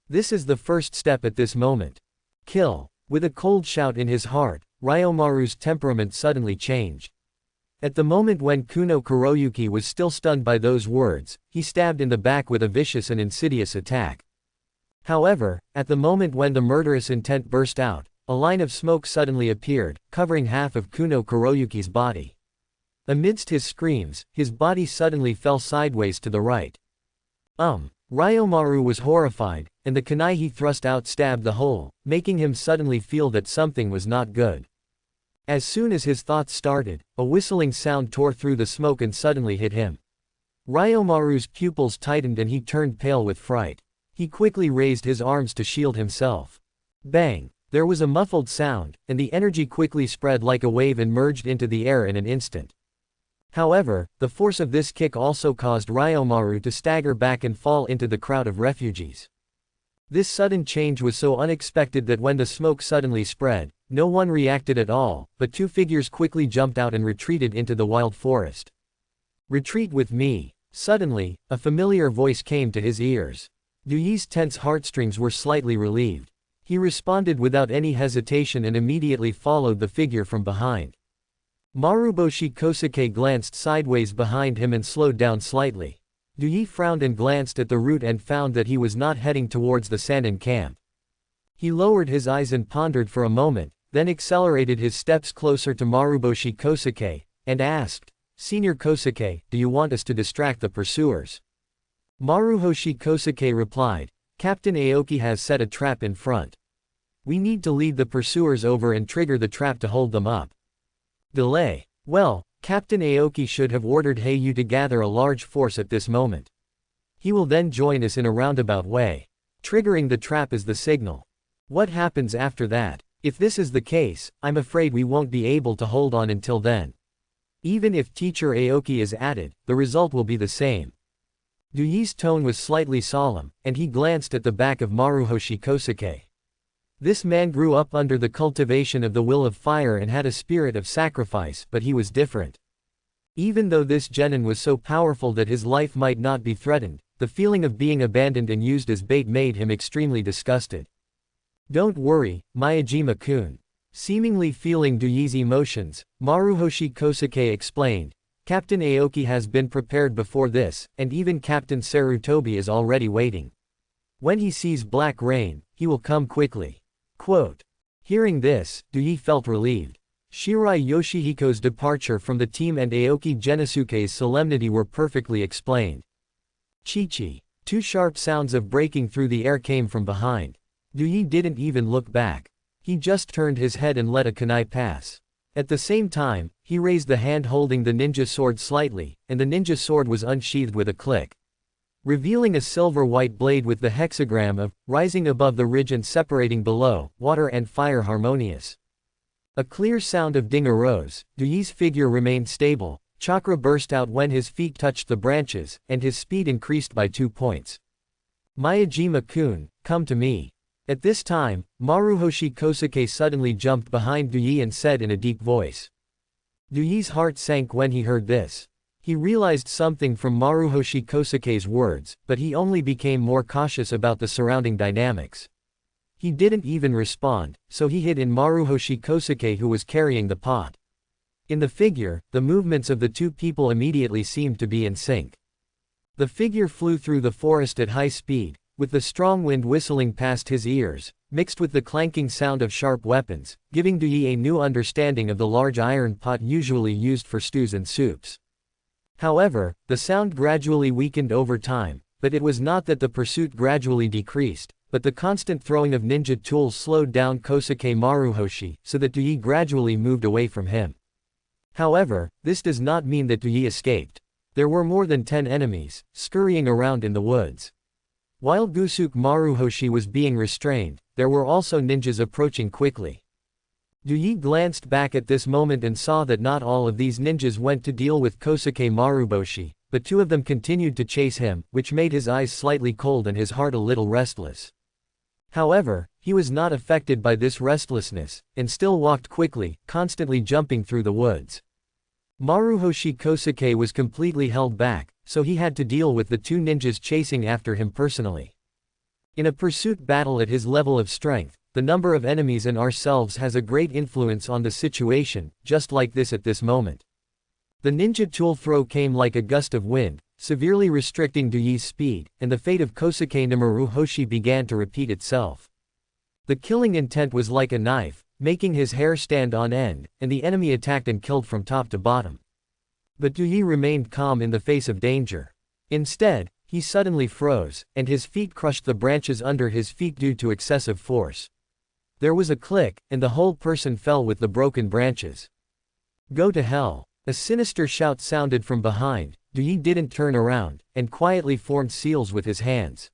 Speaker 1: This is the first step at this moment. Kill. With a cold shout in his heart, Ryomaru's temperament suddenly changed. At the moment when Kuno Kuroyuki was still stunned by those words, he stabbed in the back with a vicious and insidious attack. However, at the moment when the murderous intent burst out, a line of smoke suddenly appeared, covering half of Kuno Kuroyuki's body. Amidst his screams, his body suddenly fell sideways to the right. Ryomaru was horrified, and the kunai he thrust out stabbed the hole, making him suddenly feel that something was not good. As soon as his thoughts started, a whistling sound tore through the smoke and suddenly hit him. Ryomaru's pupils tightened and he turned pale with fright. He quickly raised his arms to shield himself. Bang! There was a muffled sound, and the energy quickly spread like a wave and merged into the air in an instant. However, the force of this kick also caused Ryomaru to stagger back and fall into the crowd of refugees. This sudden change was so unexpected that when the smoke suddenly spread, no one reacted at all, but two figures quickly jumped out and retreated into the wild forest. Retreat with me. Suddenly, a familiar voice came to his ears. Duyi's tense heartstrings were slightly relieved. He responded without any hesitation and immediately followed the figure from behind. Maruboshi Kosuke glanced sideways behind him and slowed down slightly. Duyi frowned and glanced at the route and found that he was not heading towards the Sannin camp. He lowered his eyes and pondered for a moment, then accelerated his steps closer to Maruboshi Kosuke, and asked, "Senior Kosuke, do you want us to distract the pursuers?" Maruhoshi Kosuke replied, "Captain Aoki has set a trap in front. We need to lead the pursuers over and trigger the trap to hold them up." Delay. Well, Captain Aoki should have ordered Heiyu to gather a large force at this moment. He will then join us in a roundabout way. Triggering the trap is the signal. What happens after that? If this is the case, I'm afraid we won't be able to hold on until then. Even if Teacher Aoki is added, the result will be the same. Duyi's tone was slightly solemn, and he glanced at the back of Maruhoshi Kosuke. This man grew up under the cultivation of the will of fire and had a spirit of sacrifice, but he was different. Even though this genin was so powerful that his life might not be threatened, the feeling of being abandoned and used as bait made him extremely disgusted. "Don't worry, Miyajima-kun." Seemingly feeling Duyi's emotions, Maruhoshi Kosuke explained, "Captain Aoki has been prepared before this, and even Captain Sarutobi is already waiting. When he sees black rain, he will come quickly." Quote. Hearing this, Duyi felt relieved. Shirai Yoshihiko's departure from the team and Aoki Genisuke's solemnity were perfectly explained. Chi-chi. Two sharp sounds of breaking through the air came from behind. Duyi didn't even look back. He just turned his head and let a kunai pass. At the same time, he raised the hand holding the ninja sword slightly, and the ninja sword was unsheathed with a click, revealing a silver-white blade with the hexagram of, rising above the ridge and separating below, water and fire harmonious. A clear sound of ding arose, Duyi's figure remained stable, chakra burst out when his feet touched the branches, and his speed increased by 2 points. "Miyajima-kun, come to me." At this time, Maruhoshi Kosuke suddenly jumped behind Duyi and said in a deep voice. Duyi's heart sank when he heard this. He realized something from Maruhoshi Kosuke's words, but he only became more cautious about the surrounding dynamics. He didn't even respond, so he hid in Maruhoshi Kosuke, who was carrying the pot. In the figure, the movements of the two people immediately seemed to be in sync. The figure flew through the forest at high speed, with the strong wind whistling past his ears, mixed with the clanking sound of sharp weapons, giving Dui a new understanding of the large iron pot usually used for stews and soups. However, the sound gradually weakened over time, but it was not that the pursuit gradually decreased, but the constant throwing of ninja tools slowed down Kosuke Maruhoshi, so that Dui gradually moved away from him. However, this does not mean that Dui escaped. There were more than 10 enemies, scurrying around in the woods. While Gusuke Maruhoshi was being restrained, there were also ninjas approaching quickly. Dui glanced back at this moment and saw that not all of these ninjas went to deal with Kosuke Maruboshi, but 2 of them continued to chase him, which made his eyes slightly cold and his heart a little restless. However, he was not affected by this restlessness, and still walked quickly, constantly jumping through the woods. Maruhoshi Kosuke was completely held back, so he had to deal with the 2 ninjas chasing after him personally. In a pursuit battle at his level of strength, the number of enemies and ourselves has a great influence on the situation, just like this at this moment. The ninja tool throw came like a gust of wind, severely restricting Dui's speed, and the fate of Kosuke Maruhoshi began to repeat itself. The killing intent was like a knife, making his hair stand on end, and the enemy attacked and killed from top to bottom. But Dui remained calm in the face of danger. Instead, he suddenly froze, and his feet crushed the branches under his feet due to excessive force. There was a click, and the whole person fell with the broken branches. Go to hell. A sinister shout sounded from behind. Dui didn't turn around, and quietly formed seals with his hands.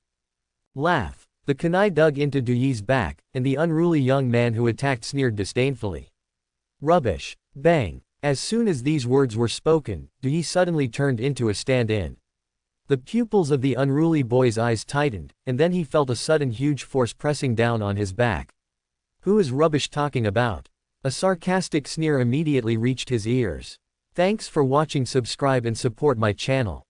Speaker 1: Laugh. The kunai dug into Dui's back, and the unruly young man who attacked sneered disdainfully. Rubbish. Bang. As soon as these words were spoken, Dui suddenly turned into a stand-in. The pupils of the unruly boy's eyes tightened, and then he felt a sudden huge force pressing down on his back. Who is rubbish talking about? A sarcastic sneer immediately reached his ears. Thanks for watching. Subscribe and support my channel.